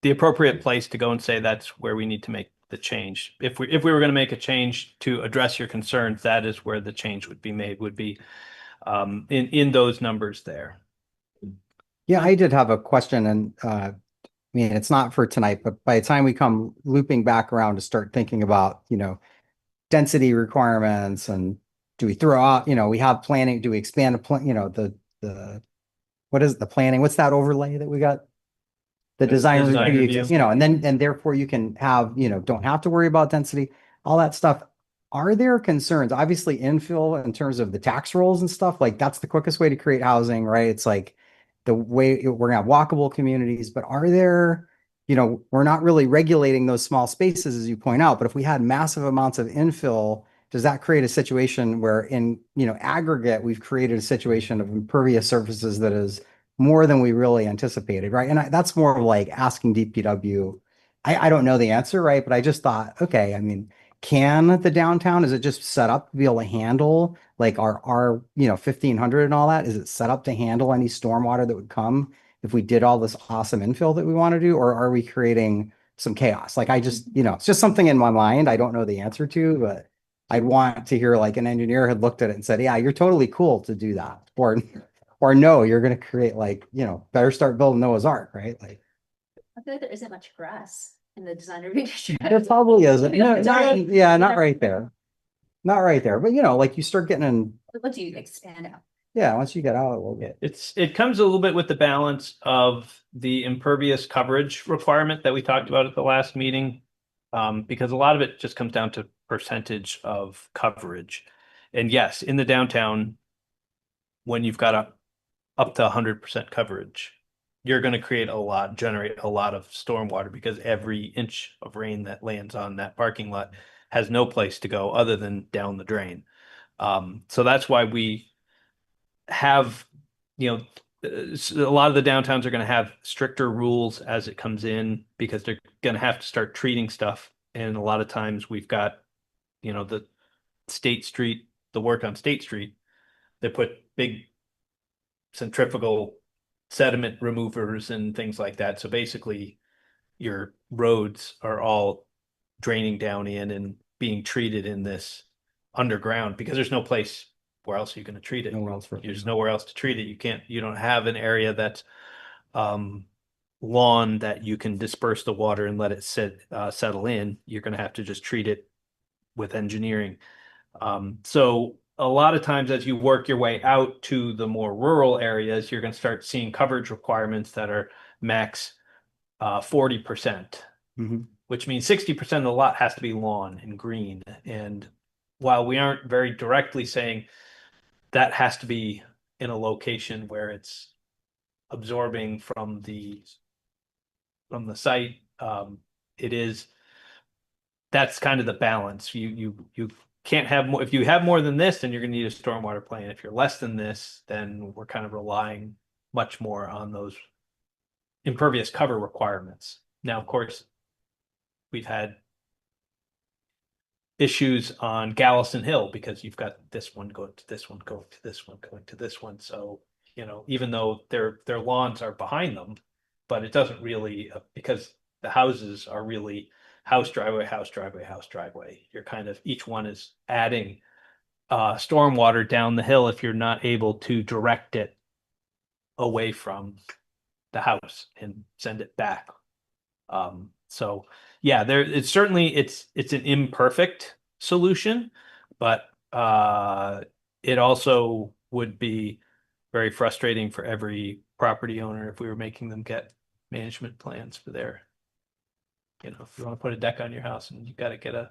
the appropriate place to go and say that's where we need to make the change. If we were going to make a change to address your concerns, that is where the change would be made, would be in those numbers there. Yeah, I did have a question, and I mean, it's not for tonight, but by the time we come looping back around to start thinking about, density requirements, and do we throw out, we have planning, do we expand the plan, what is the planning? What's that overlay that we got? The design design review, review. and therefore you can have, don't have to worry about density, all that stuff. Are there concerns? Obviously, infill in terms of the tax rolls and stuff, like that's the quickest way to create housing, right? It's like the way we're gonna have walkable communities, but are there, we're not really regulating those small spaces, as you point out, but if we had massive amounts of infill, does that create a situation where in, aggregate, we've created a situation of impervious surfaces that is more than we really anticipated, right? And that's more of like asking DPW. I don't know the answer, right? But I just thought, okay, I mean, can the downtown, is it just set up to be able to handle like our 1500 and all that? Is it set up to handle any stormwater that would come if we did all this awesome infill that we want to do? Or are we creating some chaos? Like I just, it's just something in my mind I don't know the answer to, but I'd want to hear like an engineer had looked at it and said, yeah, you're totally cool to do that. Or no, you're going to create like, better start building Noah's Ark, right? Like, I feel like there isn't much grass in the design review district. there probably isn't. No, not right there. Not right there. But like you start getting in, Once you expand out. yeah, once you get out, we'll get. It comes a little bit with the balance of the impervious coverage requirement that we talked about at the last meeting. Because a lot of it just comes down to percentage of coverage. And yes, in the downtown, when you've got up to 100% coverage, you're going to generate a lot of stormwater, because every inch of rain that lands on that parking lot has no place to go other than down the drain. So that's why we have, a lot of the downtowns are going to have stricter rules as it comes in, because they're going to have to start treating stuff. And a lot of times we've got, the work on State Street, they put big centrifugal sediment removers and things like that. So basically your roads are all draining down in and being treated in this underground, because there's no place where else you're going to treat it. Nowhere else There's nowhere else to treat it. You don't have an area that's lawn that you can disperse the water and let it settle in. You're going to have to just treat it with engineering. So a lot of times as you work your way out to the more rural areas, you're going to start seeing coverage requirements that are max 40%, which means 60% of the lot has to be lawn and green. And while we aren't very directly saying that has to be in a location where it's absorbing from the site, that's kind of the balance. You can't have more. If you have more than this, then you're going to need a stormwater plan. If you're less than this, then we're kind of relying much more on those impervious cover requirements. Now, of course, we've had issues on Gallison Hill, because you've got this one going to this one, going to this one, going to this one. So, even though their lawns are behind them, but it doesn't really, because the houses are really house, driveway, house, driveway, house, driveway. You're kind of, each one is adding stormwater down the hill if you're not able to direct it away from the house and send it back. So yeah, it's certainly, it's an imperfect solution, but it also would be very frustrating for every property owner if we were making them get management plans for their, if you want to put a deck on your house, and you've got to get a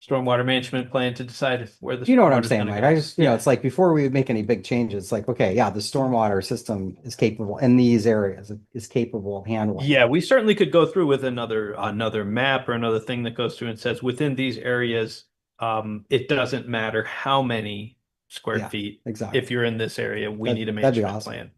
stormwater management plan to decide where the You know what I'm stormwater's saying, gonna Mike? go. I just, it's like before we would make any big changes, it's like, okay, yeah, the stormwater system is capable in these areas, it is capable of handling. Yeah, we certainly could go through with another map or another thing that goes through and says within these areas, it doesn't matter how many square Yeah, feet. exactly. If you're in this area, we need a That'd be management awesome. plan.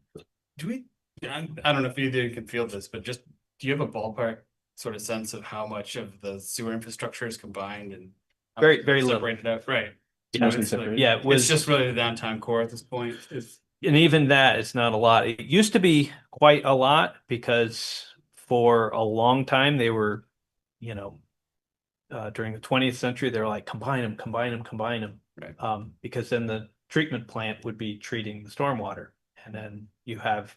Do we, I don't know if either can feel this, but just, do you have a ballpark sort of sense of how much of the sewer infrastructure is combined and how Very, much is very little. separated out? Right. It's So mostly it's like- separated. Yeah, it It's was, just really the downtown core at this point. and even that, it's not a lot. It used to be quite a lot, because for a long time they were, during the 20th century, they were like, combine them, combine them, combine them. Right. Because then the treatment plant would be treating the stormwater. And then you have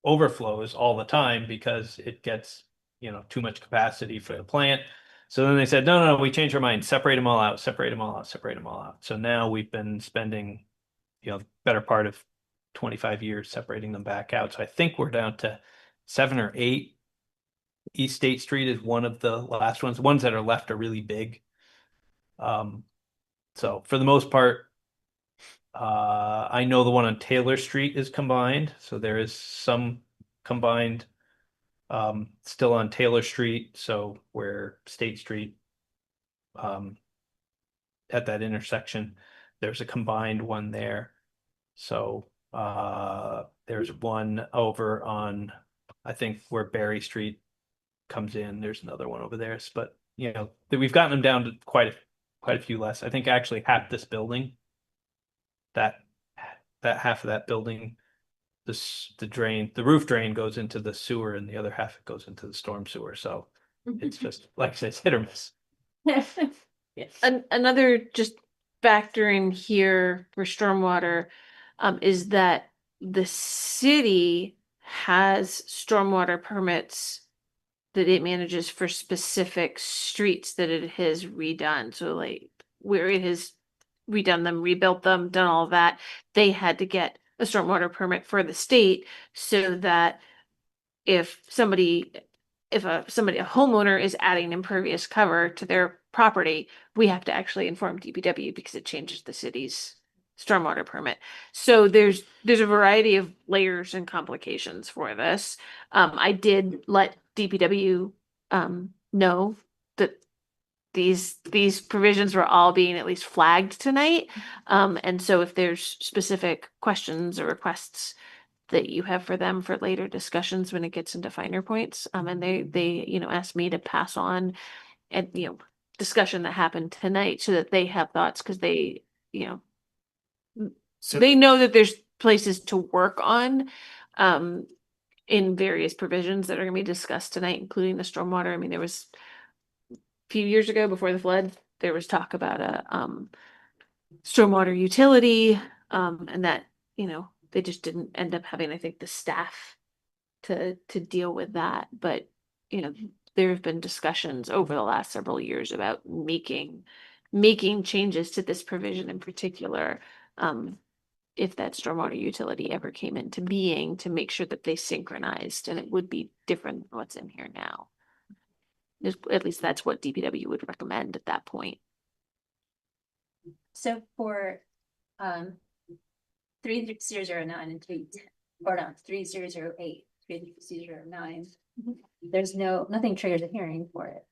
overflows all the time because it gets, too much capacity for the plant. So then they said, no, no, no, we changed our mind, separate them all out, separate them all out, separate them all out. So now we've been spending, the better part of 25 years separating them back out. So I think we're down to 7 or 8. East State Street is one of the last ones. The ones that are left are really big. So for the most part, I know the one on Taylor Street is combined, so there is some combined still on Taylor Street, so where State Street at that intersection, there's a combined one there. So there's one over on, I think where Berry Street comes in, there's another one over there. But we've gotten them down to quite a few less. I think actually half this building, that half of that building, the roof drain goes into the sewer and the other half goes into the storm sewer. So it's just like I said, it's hit or miss. Another just factor in here for stormwater is that the city has stormwater permits that it manages for specific streets that it has redone. So like where it has redone them, rebuilt them, done all that, they had to get a stormwater permit for the state so that if a homeowner is adding impervious cover to their property, we have to actually inform DPW because it changes the city's stormwater permit. So there's a variety of layers and complications for this. I did let DPW know that these provisions were all being at least flagged tonight. And so if there's specific questions or requests that you have for them for later discussions when it gets into finer points, and they asked me to pass on and discussion that happened tonight so that they have thoughts because they they know that there's places to work on in various provisions that are going to be discussed tonight, including the stormwater. I mean, there was a few years ago before the flood, there was talk about a stormwater utility, and that they just didn't end up having, I think, the staff to deal with that. But there have been discussions over the last several years about making changes to this provision in particular, if that stormwater utility ever came into being, to make sure that they synchronized, and it would be different than what's in here now. At least that's what DPW would recommend at that point. So for 3009 and 3008, 3009, there's nothing triggers a hearing for it.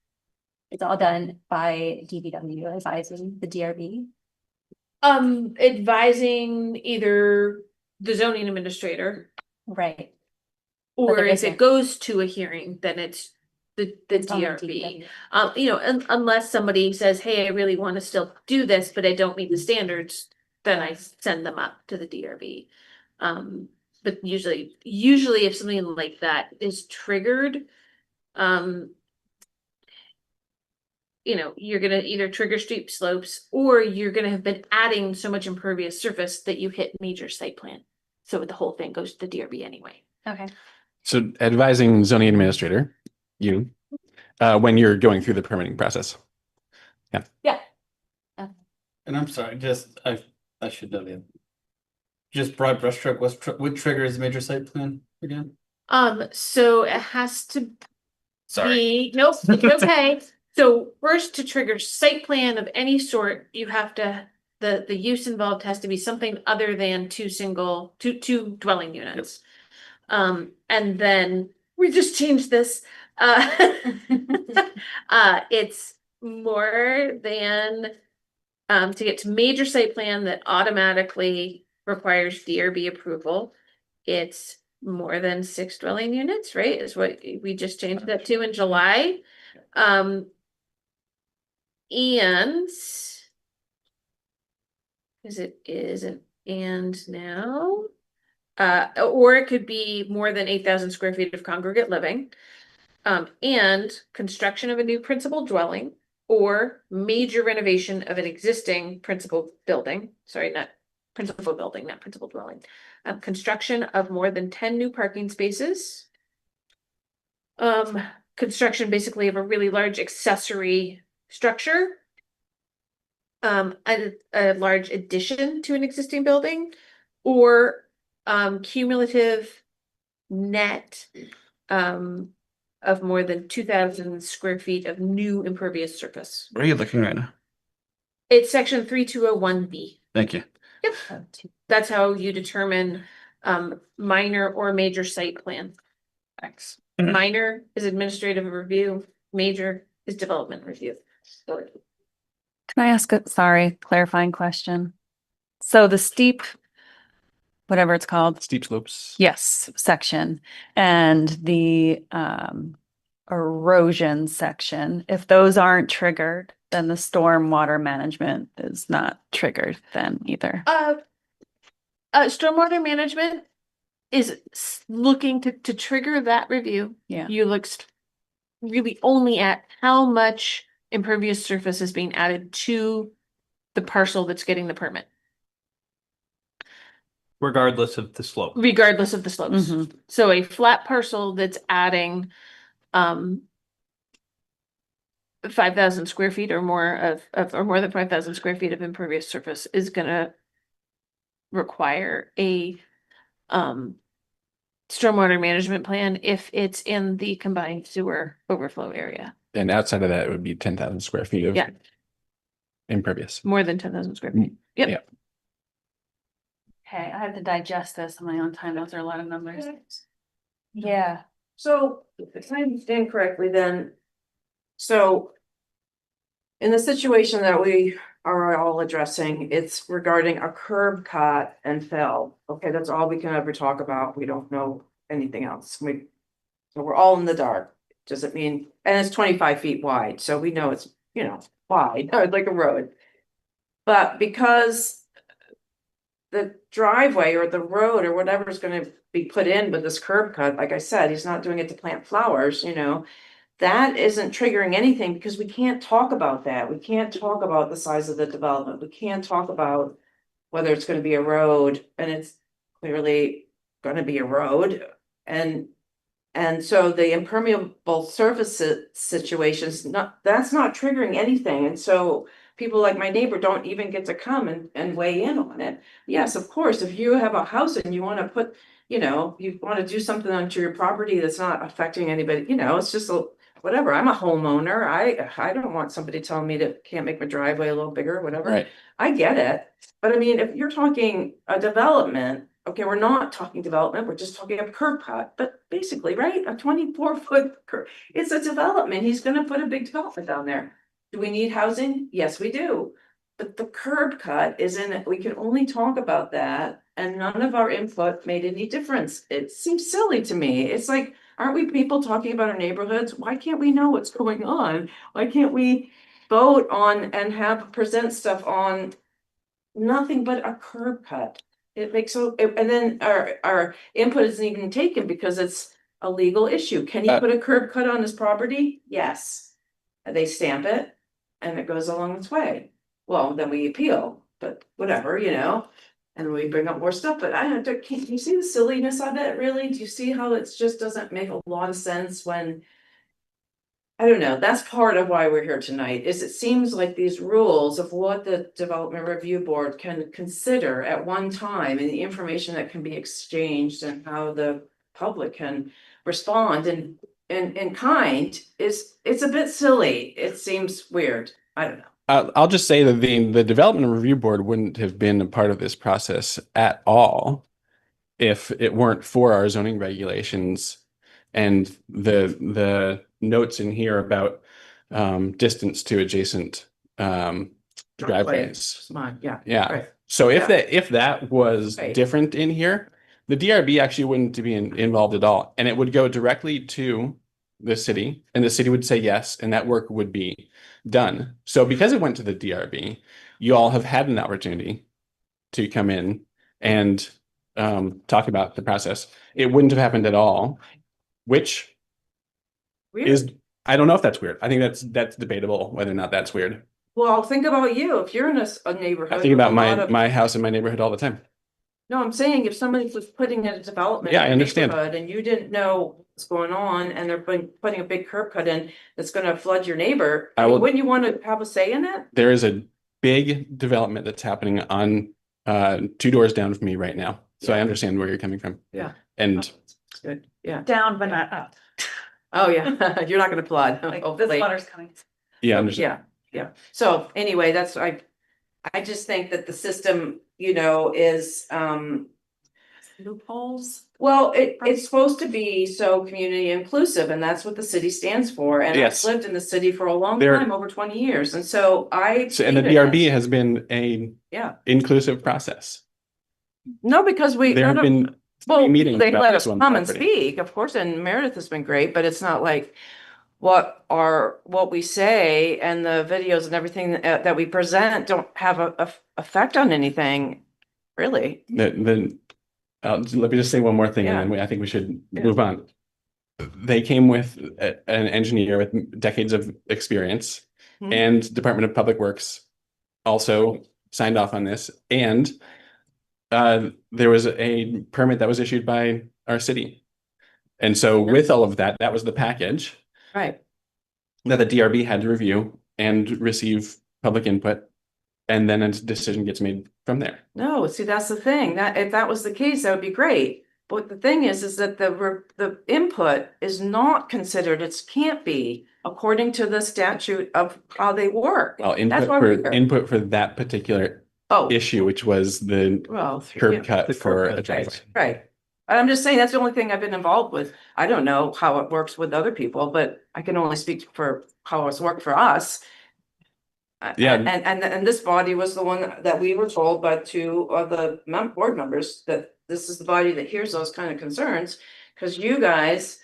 It's all done by DPW advising the DRB. Advising either the zoning administrator, right? Or if it goes to a hearing, then it's the DRB. Unless somebody says, hey, I really want to still do this, but I don't meet the standards, then I send them up to the DRB. But usually if something like that is triggered, you're going to either trigger steep slopes or you're going to have been adding so much impervious surface that you hit major site plan. So the whole thing goes to the DRB anyway. Okay. So advising zoning administrator, when you're going through the permitting process. Yeah. Yeah. And I'm sorry, I should know that. Just broad brushstroke, what triggers major site plan again? So it has to Sorry. nope, it's okay. So first, to trigger site plan of any sort, you have to, the use involved has to be something other than two dwelling units. Yep. And then we just changed this. It's more than to get to major site plan that automatically requires DRB approval. It's more than 6 dwelling units, right? Is what we just changed that to in July. And because it is an and now, or it could be more than 8,000 square feet of congregate living, and construction of a new principal dwelling, or major renovation of an existing principal building, sorry, not principal building, not principal dwelling. Construction of more than 10 new parking spaces. Construction basically of a really large accessory structure. A large addition to an existing building, or cumulative net of more than 2,000 square feet of new impervious surface. Where are you looking right now? It's section 3201B. Thank you. Yep. That's how you determine minor or major site plan. Thanks. Minor is administrative review, major is development review. So Can I ask a, sorry, clarifying question? So the steep, whatever it's called, Steep slopes. yes, section, and the erosion section, if those aren't triggered, then the stormwater management is not triggered then either. stormwater management is looking to trigger that review. Yeah. You look really only at how much impervious surface is being added to the parcel that's getting the permit, Regardless of the slope. regardless of the slopes. Mhm. So a flat parcel that's adding 5,000 square feet or more or more than 5,000 square feet of impervious surface is gonna require a stormwater management plan if it's in the combined sewer overflow area. And outside of that, it would be 10,000 square feet of Yeah. impervious. More than 10,000 square feet. Yep. Yeah. Okay, I have to digest this on my own time. Those are a lot of numbers. Yeah. So if I understand correctly, then, so in the situation that we are all addressing, it's regarding a curb cut and fill. Okay, that's all we can ever talk about. We don't know anything else. So we're all in the dark. Does it mean, and it's 25 feet wide, so we know it's, wide, like a road. But because the driveway or the road or whatever is gonna be put in with this curb cut, like I said, he's not doing it to plant flowers, that isn't triggering anything because we can't talk about that. We can't talk about the size of the development. We can't talk about whether it's gonna be a road, and it's clearly gonna be a road. And so the impermeable surface situations, that's not triggering anything. And so people like my neighbor don't even get to come and weigh in on it. Yes, of course, if you have a house and you want to put, you want to do something onto your property that's not affecting anybody, it's just whatever. I'm a homeowner. I don't want somebody telling me that can't make my driveway a little bigger, whatever. Right. I get it. But I mean, if you're talking a development, okay, we're not talking development, we're just talking a curb cut, but basically, right, a 24-foot curb, it's a development, he's gonna put a big development down there. Do we need housing? Yes, we do. But the curb cut isn't, we can only talk about that, and none of our input made any difference. It seems silly to me. It's like, aren't we people talking about our neighborhoods? Why can't we know what's going on? Why can't we vote on and present stuff on nothing but a curb cut? It makes and then our input isn't even taken because it's a legal issue. Can he put a curb cut on his property? Yes. They stamp it and it goes along its way. Well, then we appeal, but whatever, and we bring up more stuff, but can you see the silliness of it, really? Do you see how it just doesn't make a lot of sense when I don't know, that's part of why we're here tonight, is it seems like these rules of what the Development Review Board can consider at one time and the information that can be exchanged and how the public can respond in kind it's a bit silly. It seems weird. I don't know. I'll just say that the Development Review Board wouldn't have been a part of this process at all if it weren't for our zoning regulations and the notes in here about distance to adjacent driveways. Smart, yeah. Yeah. Right. So Yeah. if that was Right. different in here, the DRB actually wouldn't be involved at all, and it would go directly to the city, and the city would say yes, and that work would be done. So because it went to the DRB, you all have had an opportunity to come in and talk about the process. It wouldn't have happened at all, which Weird. is I don't know if that's weird. I think that's debatable whether or not that's weird. Well, think about you. If you're in a neighborhood. I think with about a lot of- my house in my neighborhood all the time. No, I'm saying if somebody was putting in a development. Yeah, in I your understand. neighborhood And you didn't know what's going on and they're putting a big curb cut in that's gonna flood your neighbor. I I mean, will- wouldn't you want to have a say in it? There is a big development that's happening on 2 doors down from me right now. So I Yeah. understand where you're coming from. Yeah. And It's good, yeah. Down but not up. Oh, yeah, you're not gonna flood. Like this hopefully. water's coming. yeah, understand. Yeah. So anyway, I just think that the system, you know, is, Loopholes. well, it's supposed to be so community inclusive, and that's what the city stands for. And I've Yes. lived in the city for a long There- time, over 20 years, and so I. So, and the believe in DRB it. has been a Yeah, inclusive process. no, because we. There have been Well, meetings they about let this us one come and property. speak, of course, and Meredith has been great, but it's not like what we say and the videos and everything that we present don't have a effect on anything, really. Let me just say one more thing, and then I think we should move on. They came with an engineer with decades of experience, Hmm. and Department of Public Works also signed off on this. And there was a permit that was issued by our city. And so with all of that, that was the package Right. that the DRB had to review and receive public input. And then a decision gets made from there. No, see, that's the thing, that if that was the case, that would be great. But the thing is that the input is not considered, it can't be, according to the statute of how they work. Well, That's why we're here. input for that particular Oh, issue, which was the well. curb yeah, cut The for curb a cut, driveway. Right. And I'm just saying, that's the only thing I've been involved with. I don't know how it works with other people, but I can only speak for how it's worked for us. Yeah. And this body was the one that we were told by two of the board members that this is the body that hears those kind of concerns. Cause you guys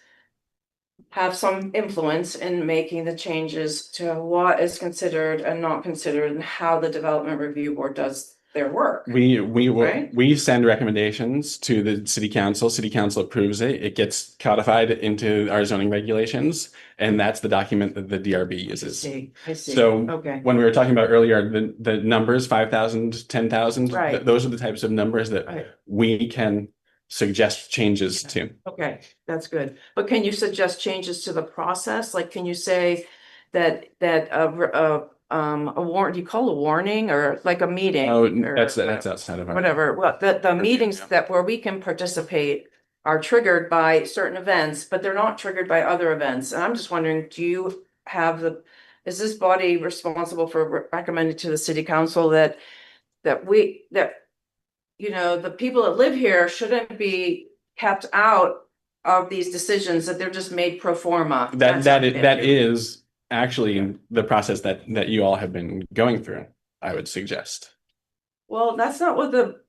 have some influence in making the changes to what is considered and not considered and how the development review board does their work. Right? We send recommendations to the city council. City council approves it. It gets codified into our zoning regulations, and that's the document that the DRB uses. I see. So Okay. when we were talking about earlier, the numbers 5,000, 10,000, Right. those are the types of numbers that Right. we can suggest changes to. Okay, that's good. But can you suggest changes to the process? Like, can you say that a warrant, do you call a warning or like a meeting? Oh, or that's outside of our. whatever, well, the meetings that where we can participate are triggered by certain events, but they're not triggered by other events. And I'm just wondering, is this body responsible for recommending to the city council that you know, the people that live here shouldn't be kept out of these decisions, that they're just made pro forma? That is actually the process that you all have been going through, I would suggest. Well, that's not what the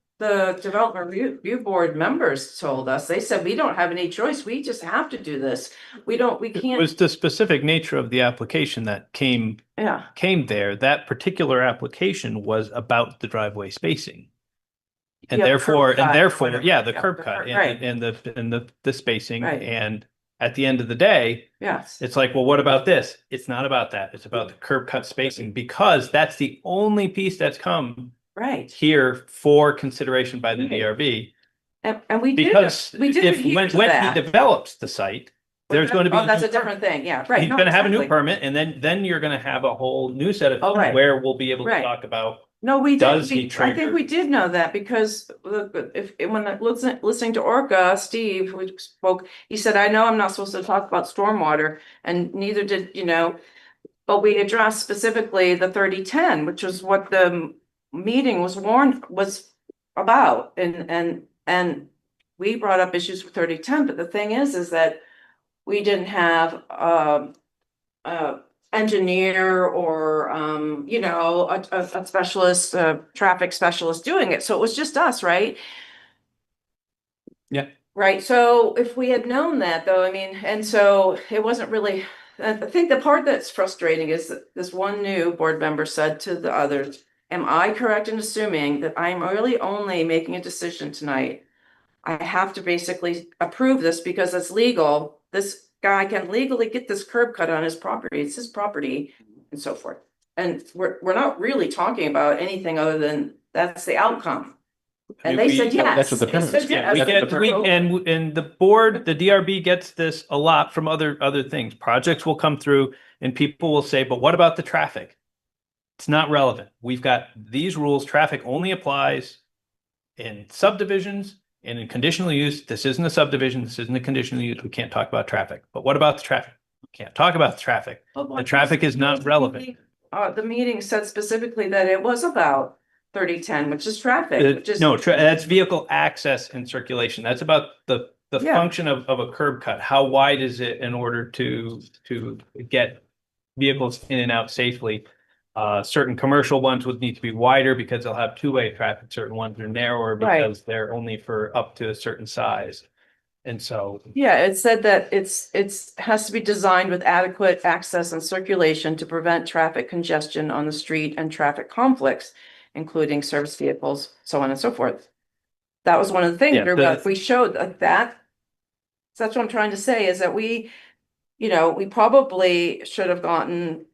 development review board members told us. They said, we don't have any choice. We just have to do this. We It can't. was the specific nature of the application that came there. That particular application was about the driveway spacing. And Yeah, the therefore, curb cut or whatever. the Yeah, curb the cut curb- right. and the spacing. Right. And at the end of the day, Yes. it's like, well, what about this? It's not about that. It's about the curb cut spacing, because that's the only piece that's come Right. here for consideration by the Right. DRB. And we did. Because We did if adhere when to he that. develops the site, there's going to be. Oh, that's a different thing. Yeah, right. He's No, gonna have a new exactly. permit, and then you're gonna have a whole new set of Oh, right. where we'll be able to Right. talk about. No, we Does did. he I trigger- think we did know that because when I listening to Orca, Steve, who spoke, he said, I know I'm not supposed to talk about stormwater, and neither did, you know. But we addressed specifically the 3010, which was what the meeting was about, and we brought up issues with 3010, but the thing is that we didn't have engineer or you know, a specialist, a traffic specialist doing it. So it was just us, right? Yeah. Right. So if we had known that though, I mean, and so it wasn't really, I think the part that's frustrating is that this one new board member said to the others, am I correct in assuming that I'm really only making a decision tonight? I have to basically approve this because it's legal. This guy can legally get this curb cut on his property, it's his property and so forth. And we're not really talking about anything other than that's the outcome. And they said yes. That's what the They premise said is. yes. And the board, the DRB gets this a lot from other things. Projects will come through and people will say, but what about the traffic? It's not relevant. We've got these rules. Traffic only applies in subdivisions and in conditional use. This isn't a subdivision. This isn't a conditional use. We can't talk about traffic. But what about the traffic? We can't talk about the traffic. The traffic is not relevant. The meeting said specifically that it was about 3010, which is traffic, which is. No, that's vehicle access and circulation. That's about the Yeah. function of a curb cut. How wide is it in order to get vehicles in and out safely? Certain commercial ones would need to be wider because they'll have two-way traffic. Certain ones are narrower Right. because they're only for up to a certain size. And so, Yeah, it said that it's has to be designed with adequate access and circulation to prevent traffic congestion on the street and traffic conflicts, including service vehicles, so on and so forth. That was one of the things Yeah, we showed like that. So that's what I'm trying to say is that we probably should have gotten,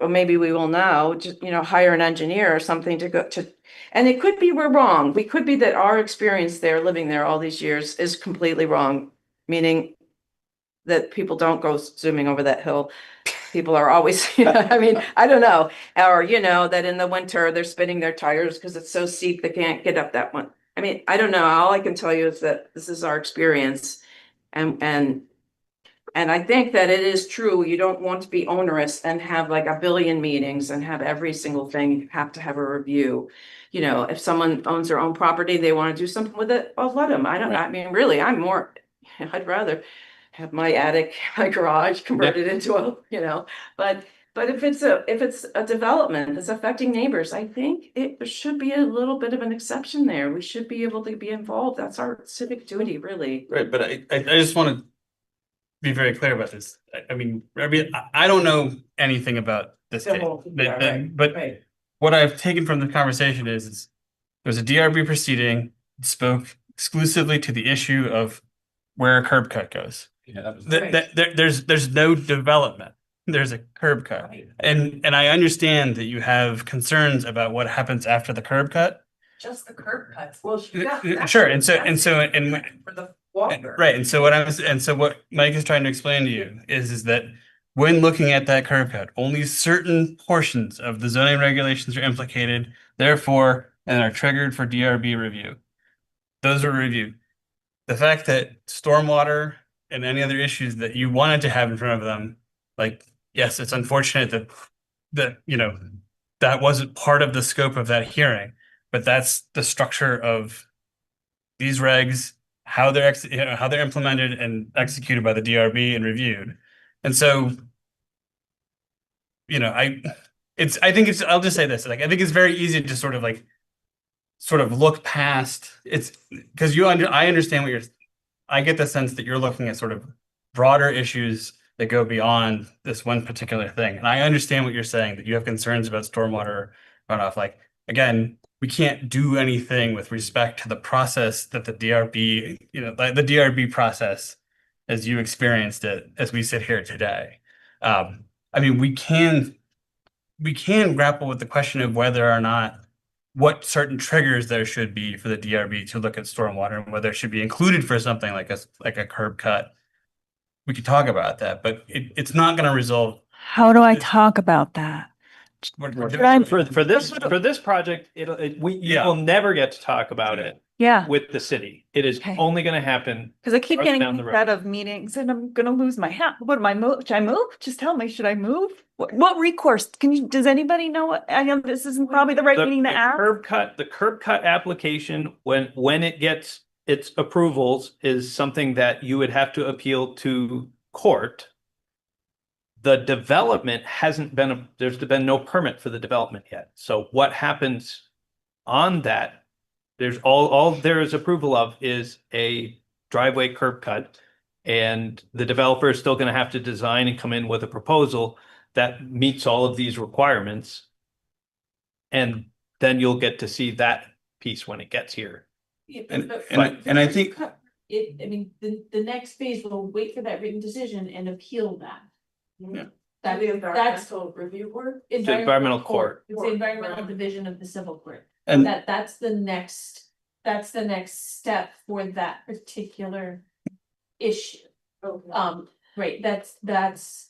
or maybe we will now, just, hire an engineer or something to go to. And it could be we're wrong. We could be that our experience there, living there all these years, is completely wrong, meaning that people don't go zooming over that hill. People are always, I mean, I don't know. Or, that in the winter they're spinning their tires because it's so steep they can't get up that one. I mean, I don't know. All I can tell you is that this is our experience. And I think that it is true. You don't want to be onerous and have like a billion meetings and have every single thing have to have a review. If someone owns their own property, they want to do something with it, I'll let them. I mean, really, I'd rather have my attic, my garage converted into but if it's a development that's affecting neighbors, I think there should be a little bit of an exception there. We should be able to be involved. That's our civic duty, really. Right, but I just want to be very clear about this. I mean, I don't know anything about this case, but what I've taken from the conversation is there's a DRB proceeding that spoke exclusively to the issue of where a curb cut goes. Yeah, There's no development. There's a curb cut, and I understand that you have concerns about what happens after the curb cut. Just the curb cuts. Well, Sure, and for the walker. right, and so what Mike is trying to explain to you is that when looking at that curb cut, only certain portions of the zoning regulations are implicated, therefore, and are triggered for DRB review. Those are reviewed. The fact that stormwater and any other issues that you wanted to have in front of them, like, yes, it's unfortunate that that wasn't part of the scope of that hearing, but that's the structure of these regs, how they're how they're implemented and executed by the DRB and reviewed. And so, I'll just say this, I think it's very easy to sort of look past it's because I understand I get the sense that you're looking at sort of broader issues that go beyond this one particular thing. And I understand what you're saying, that you have concerns about stormwater runoff. Like, again, we can't do anything with respect to the process that the DRB, the DRB process as you experienced it as we sit here today. I mean, we can grapple with the question of whether or not what certain triggers there should be for the DRB to look at stormwater and whether it should be included for something like a curb cut. We could talk about that, but it's not going to resolve. How do I talk about that? For this project, you will never get to talk about it Yeah, with the city. It is Okay. only going to happen. because I keep Right getting down the kicked road. out of meetings and I'm gonna lose my hat. What am I move? Should I move? Just tell me, should I move? What recourse? Does anybody know what? I know this isn't probably the right meeting to ask. The curb cut application, when it gets its approvals, is something that you would have to appeal to court. The development there's been no permit for the development yet. So what happens on that? There's all there is approval of is a driveway curb cut. And the developer is still going to have to design and come in with a proposal that meets all of these requirements. And then you'll get to see that piece when it gets here. And I think I mean, the next phase will wait for that written decision and appeal that. Yeah. That's The environmental review board? environmental court. It's the environmental division of the civil court. And That's the next step for that particular issue. Right, that's.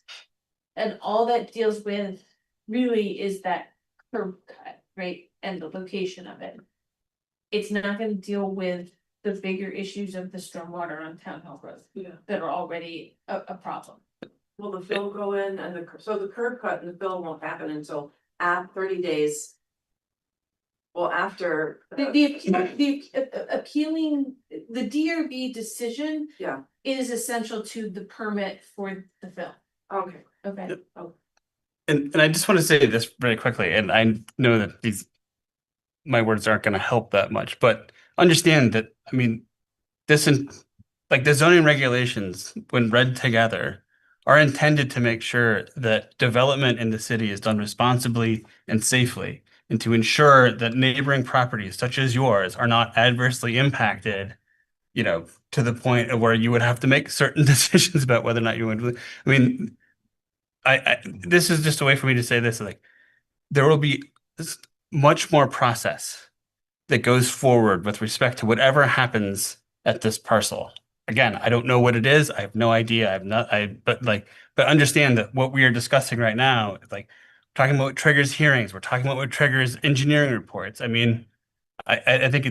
And all that deals with really is that curb cut, right, and the location of it. It's not gonna deal with the bigger issues of the stormwater on Town Hall Road. Yeah. That are already a problem. Will the fill go in and so the curb cut and the fill won't happen until at 30 days? Well, after. The appealing, the DRB decision. Yeah. Is essential to the permit for the fill. Okay. Okay. Yep. Oh. And I just want to say this very quickly, and I know that my words aren't going to help that much, but understand that, I mean, like the zoning regulations, when read together, are intended to make sure that development in the city is done responsibly and safely, and to ensure that neighboring properties such as yours are not adversely impacted, to the point of where you would have to make certain decisions about whether or not you would. I mean, this is just a way for me to say this, like, there will be much more process that goes forward with respect to whatever happens at this parcel. Again, I don't know what it is. I have no idea. But understand that what we are discussing right now, like, talking about what triggers hearings, we're talking about what triggers engineering reports. I mean, I think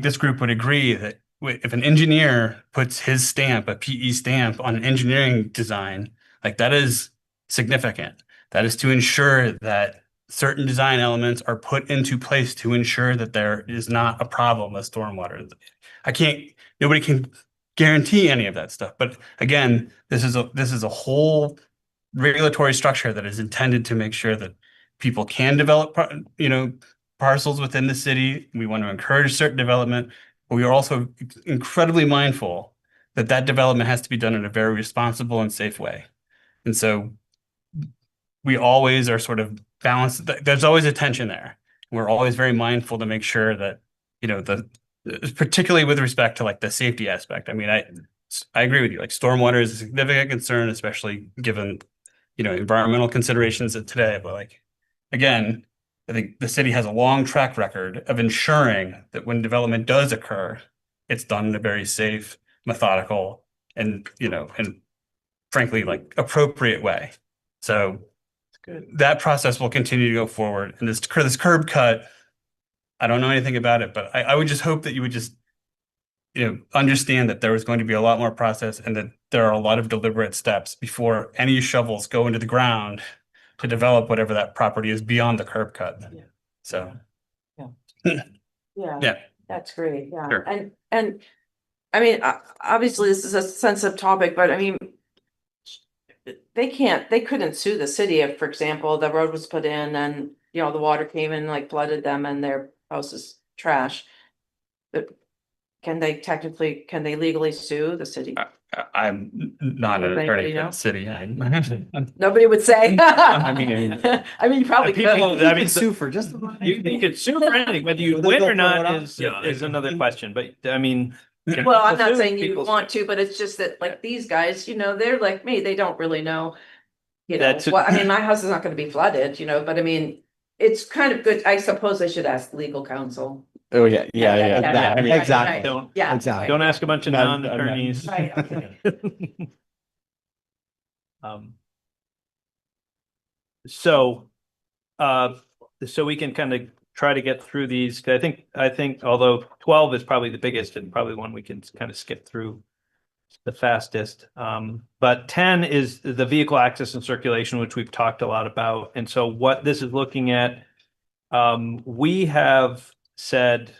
this group would agree that if an engineer puts his stamp, a PE stamp on an engineering design, like, that is significant. That is to ensure that certain design elements are put into place to ensure that there is not a problem with stormwater. Nobody can guarantee any of that stuff. But again, this is a whole regulatory structure that is intended to make sure that people can develop, parcels within the city. We want to encourage certain development, but we are also incredibly mindful that that development has to be done in a very responsible and safe way. And so we always are sort of balanced. There's always a tension there. We're always very mindful to make sure that, particularly with respect to, like, the safety aspect. I mean, I agree with you. Like, stormwater is a significant concern, especially given, environmental considerations of today. But, like, again, I think the city has a long track record of ensuring that when development does occur, it's done in a very safe, methodical, and frankly, like, appropriate way. So that process will continue to go forward. And this curb cut, I don't know anything about it, but I would just hope that you would just, understand that there was going to be a lot more process, and that there are a lot of deliberate steps before any shovels go into the ground to develop whatever that property is beyond the curb cut. Yeah. So. Yeah. Yeah. That's great. Yeah. Sure. And I mean, obviously this is a sensitive topic, but I mean, they couldn't sue the city if, for example, the road was put in and, the water came in, like, flooded them and their house is trash. But can they legally sue the city? I'm not an Does attorney anybody for know? the city. Nobody would say. I mean, I mean, you probably could. People, I mean, Sue for just. you could sue for anything, whether you Whether win they'll or put not one up. is another question. But I mean, Well, I'm not sue, saying you people want sue. to, but it's just that, like, these guys, they're like me, they don't really know. That's What, I mean, my house is not gonna be flooded, but I mean, it's kind of good. I suppose I should ask legal counsel. Oh, yeah, yeah, yeah. yeah, I mean, exactly. Right. Don't Yeah. Exactly. don't ask a bunch of No, I'm non-attorneys. Right, okay. Um, so, so we can kind of try to get through these. 'Cause I think although 12 is probably the biggest and probably one we can kind of skip through the fastest. But 10 is the vehicle access and circulation, which we've talked a lot about. And so what this is looking at, we have said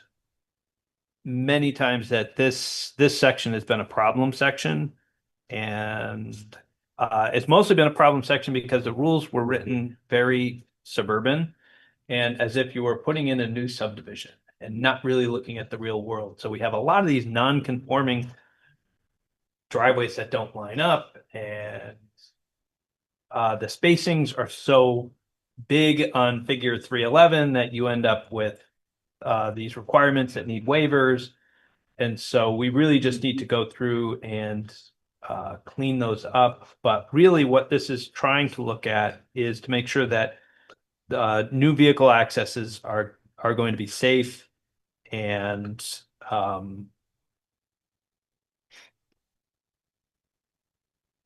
many times that this section has been a problem section. And it's mostly been a problem section because the rules were written very suburban and as if you were putting in a new subdivision and not really looking at the real world. So we have a lot of these non-conforming driveways that don't line up, and the spacings are so big on figure 311 that you end up with these requirements that need waivers. And so we really just need to go through and clean those up. But really what this is trying to look at is to make sure that new vehicle accesses are going to be safe and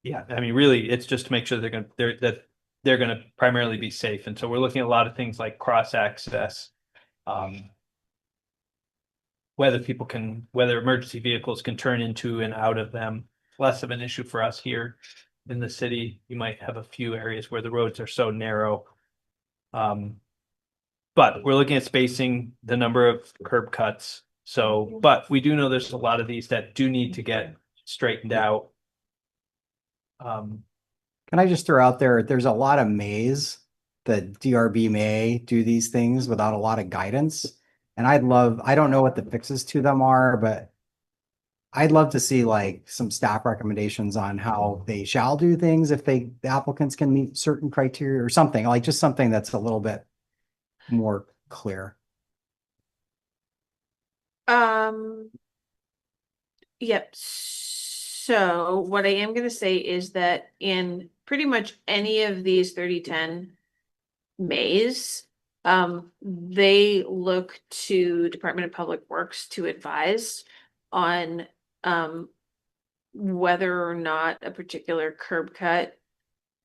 yeah, I mean, really, it's just to make sure they're gonna primarily be safe. And so we're looking at a lot of things like cross access, whether emergency vehicles can turn into and out of them. Less of an issue for us here in the city. You might have a few areas where the roads are so narrow. But we're looking at spacing, the number of curb cuts. So, but we do know there's a lot of these that do need to get straightened out. Can I just throw out there's a lot of mays that DRB may do these things without a lot of guidance. And I don't know what the fixes to them are, but I'd love to see like some staff recommendations on how they shall do things if the applicants can meet certain criteria or something, like just something that's a little bit more clear. Yep. So what I am gonna say is that in pretty much any of these 3010 maze, they look to Department of Public Works to advise on whether or not a particular curb cut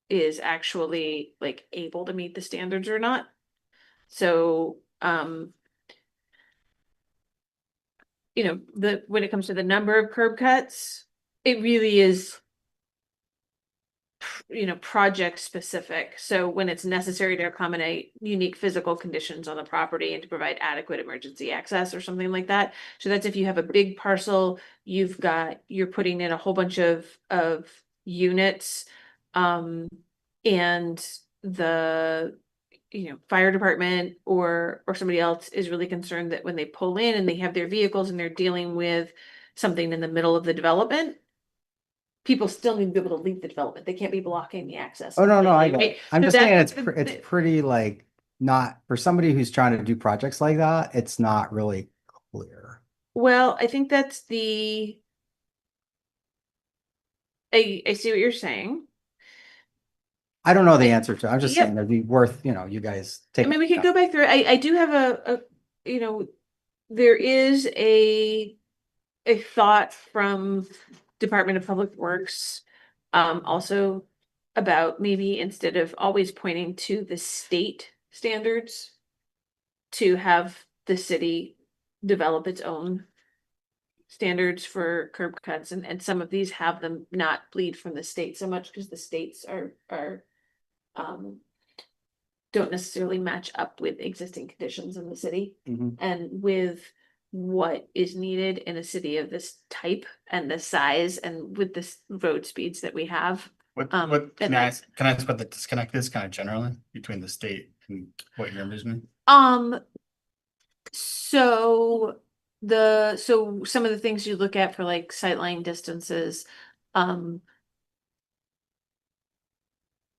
is actually like able to meet the standards or not. So when it comes to the number of curb cuts, it really is project specific. So when it's necessary to accommodate unique physical conditions on the property and to provide adequate emergency access or something like that. So that's if you have a big parcel, you're putting in a whole bunch of units, and the fire department or somebody else is really concerned that when they pull in and they have their vehicles and they're dealing with something in the middle of the development, people still need to be able to leave the development. They can't be blocking the access. Oh, no, I get Right? it. I'm So just saying that's it's pretty like not for somebody who's trying to do projects like that, it's not really clear. Well, I think that's I see what you're saying. I don't know the answer to it. I'm just Yep. saying it'd be worth, you guys I take. mean, we could go back through. I do have there is a thought from Department of Public Works, also about maybe instead of always pointing to the state standards, to have the city develop its own standards for curb cuts, and some of these have them not bleed from the state so much because the states are don't necessarily match up with existing conditions in the city Mhm. and with what is needed in a city of this type and the size and with the road speeds that we have. What and can I ask what the disconnect is kind of generally between the state and what you're envisioning? So some of the things you look at for like sightline distances,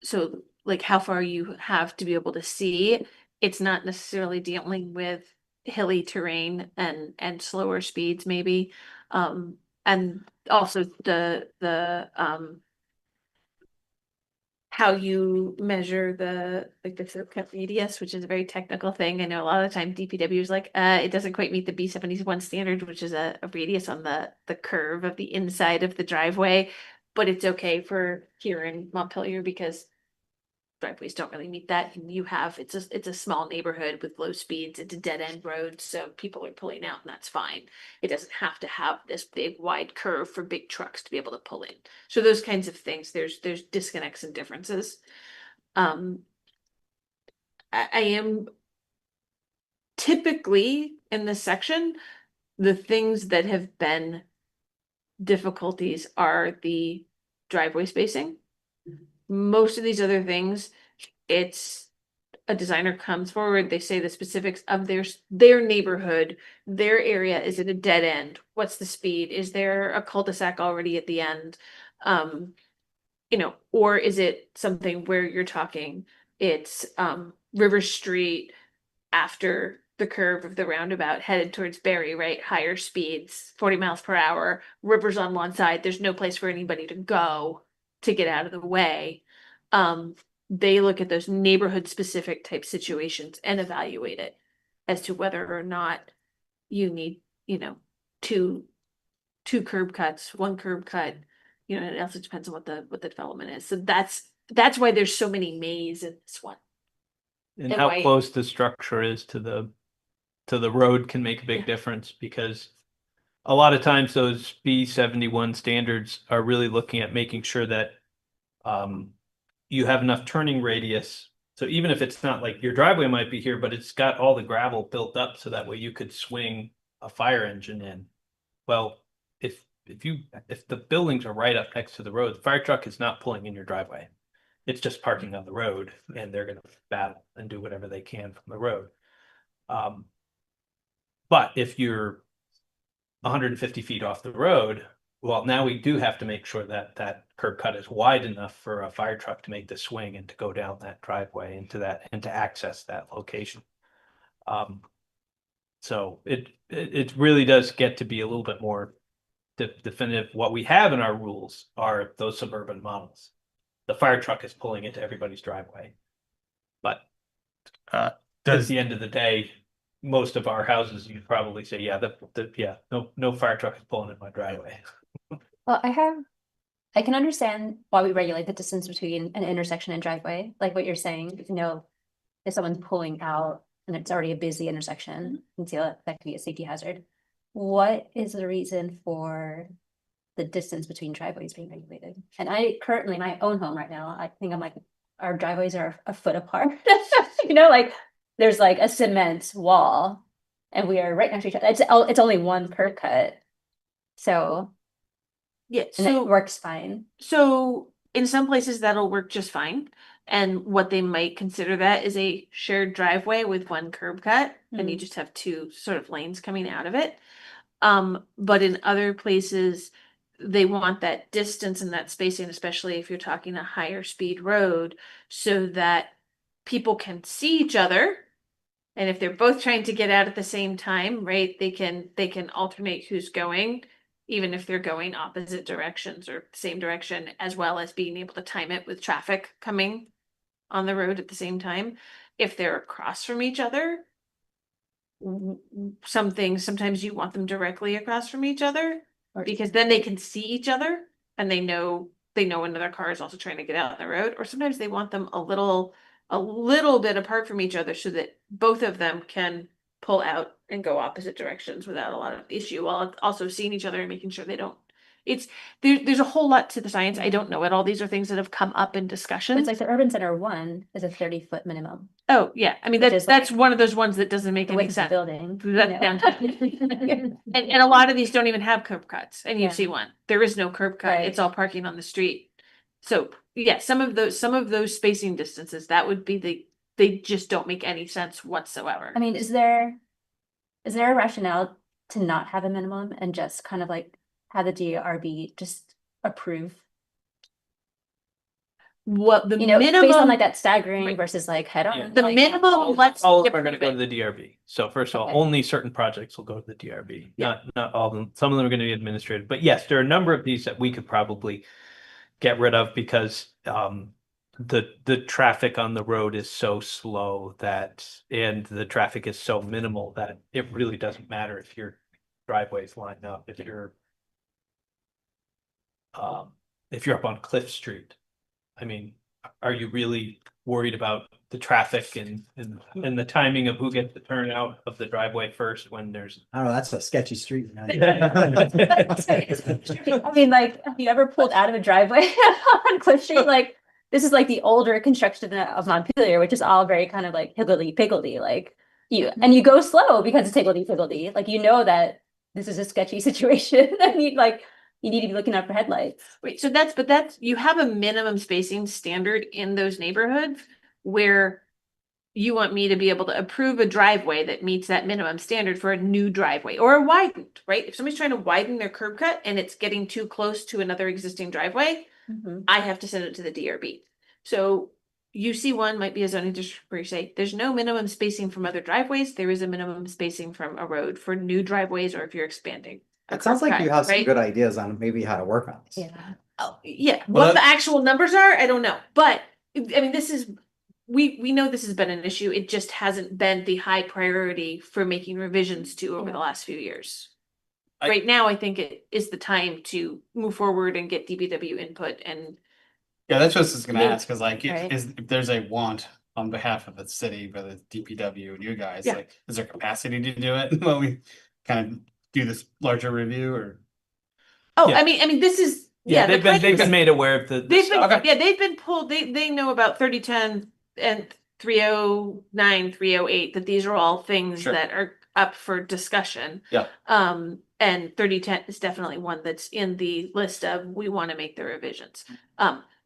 so like how far you have to be able to see, it's not necessarily dealing with hilly terrain and slower speeds maybe. And also the how you measure the curb cut radius, which is a very technical thing. I know a lot of the time DPW is like, it doesn't quite meet the B71 standard, which is a radius on the curve of the inside of the driveway, but it's okay for here in Montpelier because driveways don't really meet that. And it's a small neighborhood with low speeds. It's a dead end road, so people are pulling out, and that's fine. It doesn't have to have this big wide curve for big trucks to be able to pull in. So those kinds of things, there's disconnects and differences. I am typically in this section, the things that have been difficulties are the driveway spacing. Most of these other things, it's a designer comes forward, they say the specifics of their neighborhood, their area. Is it a dead end? What's the speed? Is there a cul-de-sac already at the end? Or is it something where you're talking, it's River Street, after the curve of the roundabout headed towards Barry, right? Higher speeds, 40 miles per hour, rivers on one side. There's no place for anybody to go to get out of the way. They look at those neighborhood specific type situations and evaluate it as to whether or not you need, two curb cuts, one curb cut, and it also depends on what the development is. So that's why there's so many mays in this one. And And how why- close the structure is to the road can make a big difference, because a lot of times those B71 standards are really looking at making sure that you have enough turning radius. So even if it's not like your driveway might be here, but it's got all the gravel built up so that way you could swing a fire engine in. Well, if the buildings are right up next to the road, the fire truck is not pulling in your driveway. It's just parking on the road, and they're going to battle and do whatever they can from the road. But if you're 150 feet off the road, well, now we do have to make sure that that curb cut is wide enough for a fire truck to make the swing and to go down that driveway into that and to access that location. So it really does get to be a little bit more definitive. What we have in our rules are those suburban models. The fire truck is pulling into everybody's driveway. But at the end of the day, most of our houses, you'd probably say, yeah, no fire truck is pulling in my driveway. Well, I can understand why we regulate the distance between an intersection and driveway, like what you're saying. If someone's pulling out and it's already a busy intersection, you can see that could be a safety hazard. What is the reason for the distance between driveways being regulated? And I currently, in my own home right now, I think our driveways are a foot apart. Like there's like a cement wall and we are right next to each other. It's only one curb cut. So Yeah, and it works fine. So in some places that'll work just fine. And what they might consider that is a shared driveway with one curb cut, and you just have two sort of lanes coming out of it. But in other places, they want that distance and that spacing, especially if you're talking a higher speed road, so that people can see each other. And if they're both trying to get out at the same time, right, they can alternate who's going, even if they're going opposite directions or same direction, as well as being able to time it with traffic coming on the road at the same time. If they're across from each other, sometimes you want them directly across from each other, because then they can see each other and they know another car is also trying to get out on the road. Or sometimes they want them a little bit apart from each other so that both of them can pull out and go opposite directions without a lot of issue, while also seeing each other and making sure they don't. There's a whole lot to the science. I don't know it. All these are things that have come up in discussion. It's like the urban center one is a 30-foot minimum. Oh yeah, I mean that's one of those ones that doesn't make any sense. Building. That's downtown. And a lot of these don't even have curb cuts, and you see one. There is no curb cut. Right. It's all parking on the street. So yeah, some of those spacing distances, that would be they just don't make any sense whatsoever. I mean, is there a rationale to not have a minimum and just kind of like have the DRB just approve? What the Based on minimum, like that staggering Right. versus like head on. Yeah. the minimum, let's. All of them are going to go to the DRB. So first of all, Okay. only certain projects will go to the DRB. Yeah. Not all of them. Some of them are going to be administrative. But yes, there are a number of these that we could probably get rid of because the traffic on the road is so slow and the traffic is so minimal that it really doesn't matter if your driveways line up. If you're up on Cliff Street, I mean, are you really worried about the traffic and the timing of who gets the turnout of the driveway first when there's I don't know, that's a sketchy street. I mean, like, have you ever pulled out of a driveway on Cliff Street? Like, this is like the older construction of Montpelier, which is all very kind of like higgledy-piggledy. Like and you go slow because it's higgledy-piggledy. Like, that this is a sketchy situation. I mean, like, you need to be looking out for headlights. Wait, so you have a minimum spacing standard in those neighborhoods where you want me to be able to approve a driveway that meets that minimum standard for a new driveway or a widened, right? If somebody's trying to widen their curb cut and it's getting too close to another existing driveway, I have to send it to the DRB. So UC1 might be a zoning district where you say, there's no minimum spacing from other driveways. There is a minimum spacing from a road for new driveways or if you're expanding. a It sounds curb like you cut, have some right? good ideas on maybe how to work on this. Yeah. Oh, yeah, Well, what the actual numbers are, I don't know, but I mean, this is, we know this has been an issue. It just hasn't been the high priority for making revisions to over the last few years. Right now, I think it is the time to move forward and get DPW input and Yeah, that's what I was gonna Yeah. ask, cause like, Right. if there's a want on behalf of the city, whether it's DPW and you guys, Yeah. like, is there capacity to do it? When we kind of do this larger review or? oh, Yeah. I mean, this is, yeah. the they've been plan- made aware of the They've been, stuff. yeah, they've been pulled, they know about 3010 and 309, 308, that these are all things Sure. that are up for discussion. Yeah. And 3010 is definitely one that's in the list of, we want to make the revisions.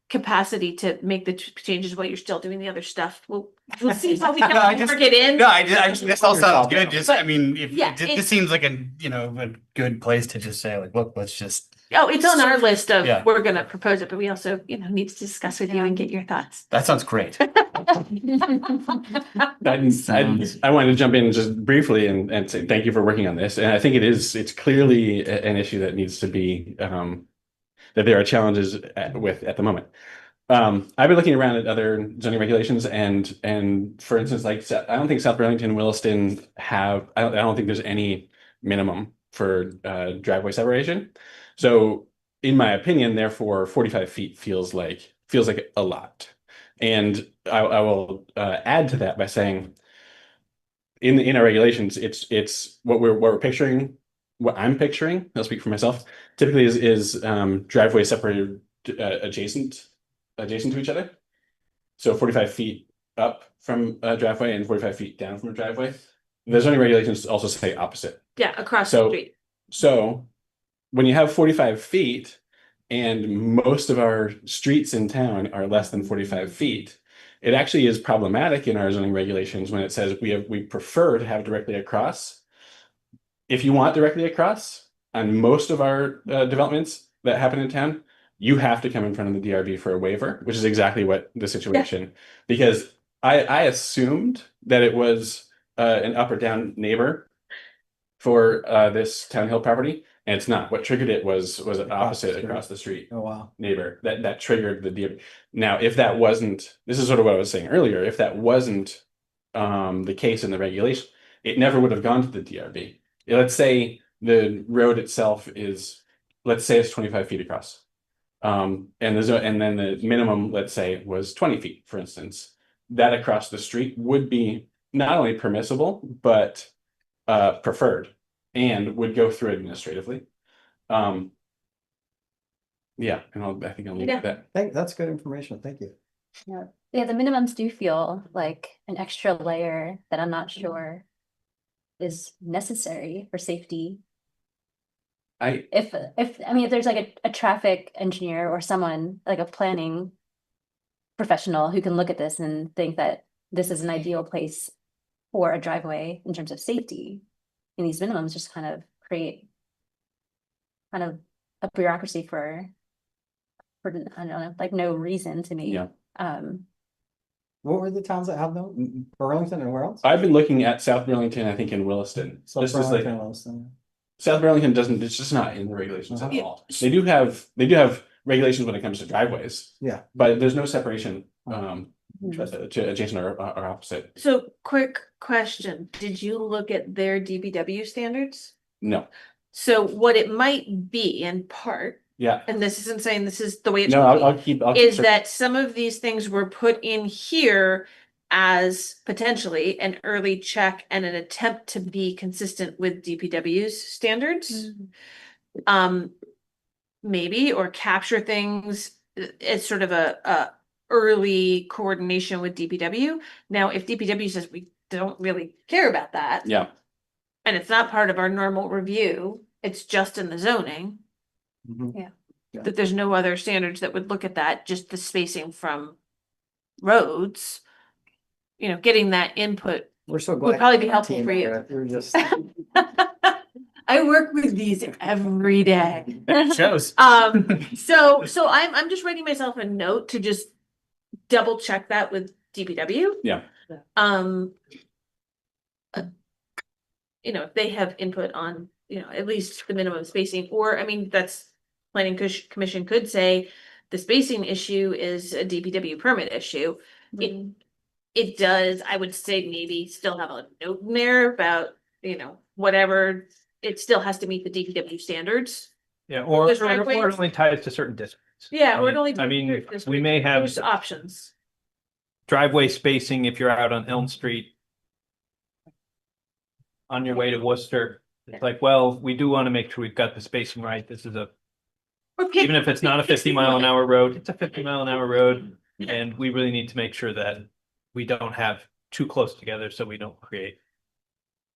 Capacity to make the changes while you're still doing the other stuff. We'll see how we No, I can just- work it in. No, I just, this all sounds good, just, I But, mean, if, yeah, this seems like a, a good place to just say like, look, let's just. Oh, it's on our list of, Yeah. we're gonna propose it, but we also, need to discuss with you and get your thoughts. That sounds great. I wanted to jump in just briefly and say thank you for working on this. And I think it's clearly an issue that needs to be, that there are challenges with at the moment. I've been looking around at other zoning regulations and for instance, like, I don't think South Burlington, Williston have, I don't think there's any minimum for driveway separation. So in my opinion, therefore, 45 feet feels like a lot. And I will add to that by saying in our regulations, it's what we're picturing, what I'm picturing, I'll speak for myself, typically is driveway separated adjacent to each other. So 45 feet up from a driveway and 45 feet down from a driveway. The zoning regulations also say opposite. Yeah, across the So, street. so when you have 45 feet and most of our streets in town are less than 45 feet, it actually is problematic in our zoning regulations when it says we prefer to have directly across. If you want directly across on most of our developments that happen in town, you have to come in front of the DRB for a waiver, which is exactly what the situation, because I assumed that it was an up or down neighbor for this Town Hill property, and it's not. What triggered it was an opposite across the street Oh, wow. neighbor that triggered the DRB. Now, if that wasn't, this is sort of what I was saying earlier, if that wasn't the case in the regulation, it never would have gone to the DRB. Let's say the road itself is, let's say it's 25 feet across. And then the minimum, let's say, was 20 feet, for instance. That across the street would be not only permissible, but preferred and would go through administratively. Yeah, and I think I'll leave it at that. That's good information. Thank you. Yeah, the minimums do feel like an extra layer that I'm not sure is necessary for safety. If there's like a traffic engineer or someone like a planning professional who can look at this and think that this is an ideal place for a driveway in terms of safety, and these minimums just kind of create kind of a bureaucracy for I don't know, like no reason to me. Yeah. What were the towns that have them? Burlington and where else? I've been looking at South Burlington, I think in Williston. So This is like Burlington, Williston. South Burlington doesn't, it's just not in the regulations at Uh-huh. all. They do have regulations when it comes to driveways, Yeah. but there's no separation Mhm. to adjacent or opposite. So quick question, did you look at their DPW standards? No. So what it might be in part, Yeah. and this isn't saying this is the way it No, should be. I'll keep. Is searching. that some of these things were put in here as potentially an early check and an attempt to be consistent with DPW's standards? Maybe, or capture things as sort of a early coordination with DPW. Now, if DPW says we don't really care about that, Yeah. and it's not part of our normal review, it's just in the zoning, Mhm. that there's no other standards that would look at that, just the spacing from roads, getting that input We're so glad. would probably be you're on helpful team, for you. Meredith. You're just. I work with these every day. It shows. So I'm just writing myself a note to just double check that with DPW. Yeah. Um. You know, if they have input on, you know, at least the minimum spacing, or, I mean, that's commission could say the spacing issue is a DPW permit issue. It does, I would say maybe still have a note in there about, you know, whatever, it still has to meet the DPW standards. Yeah, or There's or it driveways. only ties to certain districts. Yeah, I or it mean- only. I mean, we may have There's options. driveway spacing if you're out on Elm Street on your way to Worcester. It's like, well, we do want to make sure we've got the spacing right. This is a, even if it's not a 50-mile-an-hour road, it's a 50-mile-an-hour road. And we really need to make sure that we don't have too close together so we don't create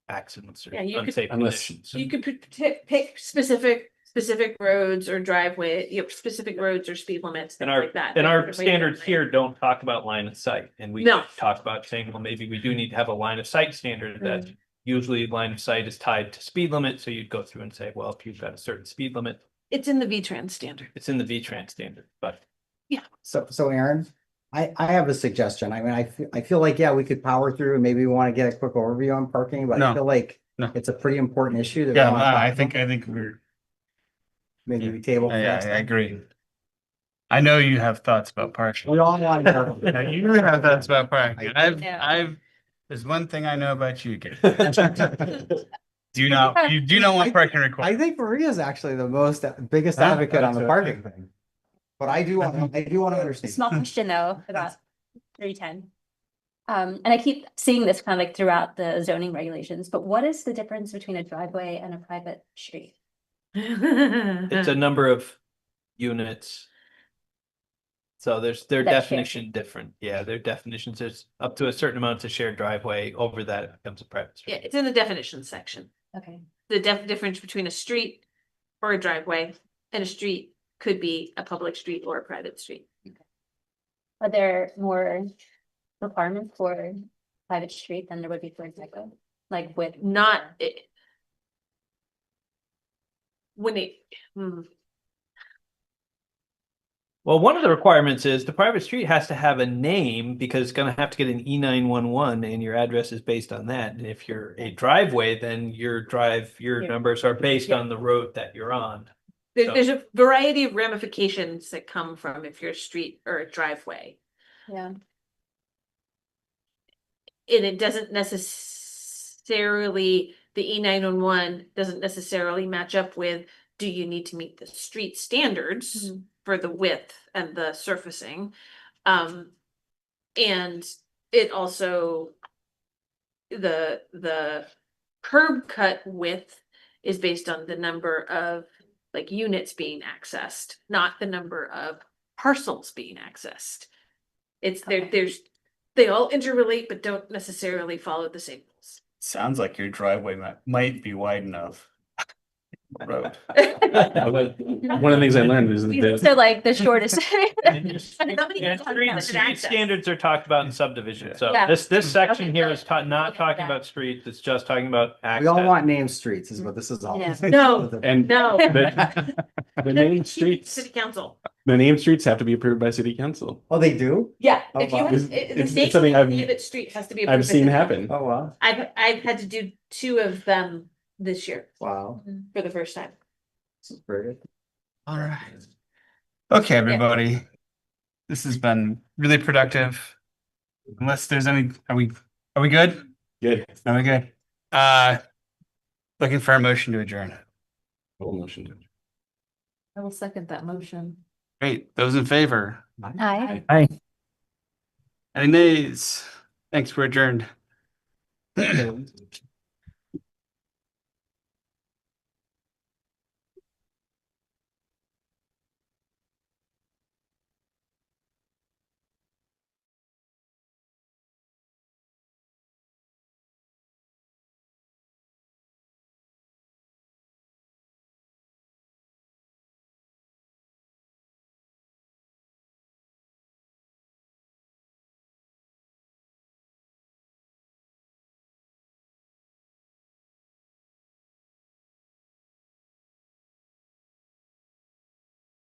accidents or Yeah, you could- unsafe Unless- conditions. You could pick specific roads or driveway, you know, specific roads or speed limits, And things our, like that. and our Different ways of standards doing it. here don't talk about line of sight, and we No. talk about saying, well, maybe we do need to have a line of sight standard that usually line of sight is tied to speed limit, so you'd go through and say, well, if you've got a certain speed limit, It's in the V-Trans standard. it's in the V-Trans standard, but So Aaron, I have a suggestion. I mean, I feel like, yeah, we could power through and maybe we want to get a quick overview on parking, but I No. feel like No. it's a pretty important issue that we Yeah, wanna talk I about. think we're, Maybe we table. for yeah, next I time. agree. I know you have thoughts about parking. We all want to. Now, you have thoughts about parking. Yeah. I've, there's one thing I know about you, Gary. You do not want parking I required. think Maria's actually the biggest Huh? advocate on the That's parking thing. But I do want to understand. Small question though, about 310. And I keep seeing this kind of like throughout the zoning regulations, but what is the difference between a driveway and a private street? it's a number of units. So their That's shared. definition different. Yeah, their definitions is up to a certain amount to shared driveway. Over that, it becomes a private street. Yeah, it's in the definition section. Okay. The difference between a street or a driveway and a street could be a public street or a private street. Are there more requirements for private street than there would be for a driveway? Like with Not it. When it, Well, one of the requirements is the private street has to have a name because it's going to have to get an E911 and your address is based on that. And if you're a driveway, then your numbers are based on the road that you're on. there's a variety of ramifications that come from if you're a street or a driveway. yeah. And it doesn't necessarily, the E911 doesn't necessarily match up with, do you need to meet the street standards for the width and the surfacing? And it also, the curb cut width is based on the number of like units being accessed, not the number of parcels being accessed. It's they all interrelate, but don't necessarily follow the same rules. Sounds like your driveway might be wide enough. Road. One of the things I learned is that So like the shortest. And street standards are talked about in subdivision. So Yeah. this section Okay, here good. is not Okay, talking yeah. about streets. It's just talking about We access. all want named streets is what this is all. Yeah. No, and no. the named streets, City council. the named streets have to be approved by city council. Oh, they do? Yeah, Oh, if you wow. have, It's- the it's state something I've- David Street has to be. I've approved by seen city happen. council. Oh, wow. I've had to do 2 of them this year Wow. for the first time. This is pretty good. All right. Okay, everybody. This has been really productive. Unless there's any, are we good? Good. Are we good? Looking for a motion to adjourn. Full motion. I will second that motion. Great. Those in favor? Hi. Any nays? Thanks, we're adjourned.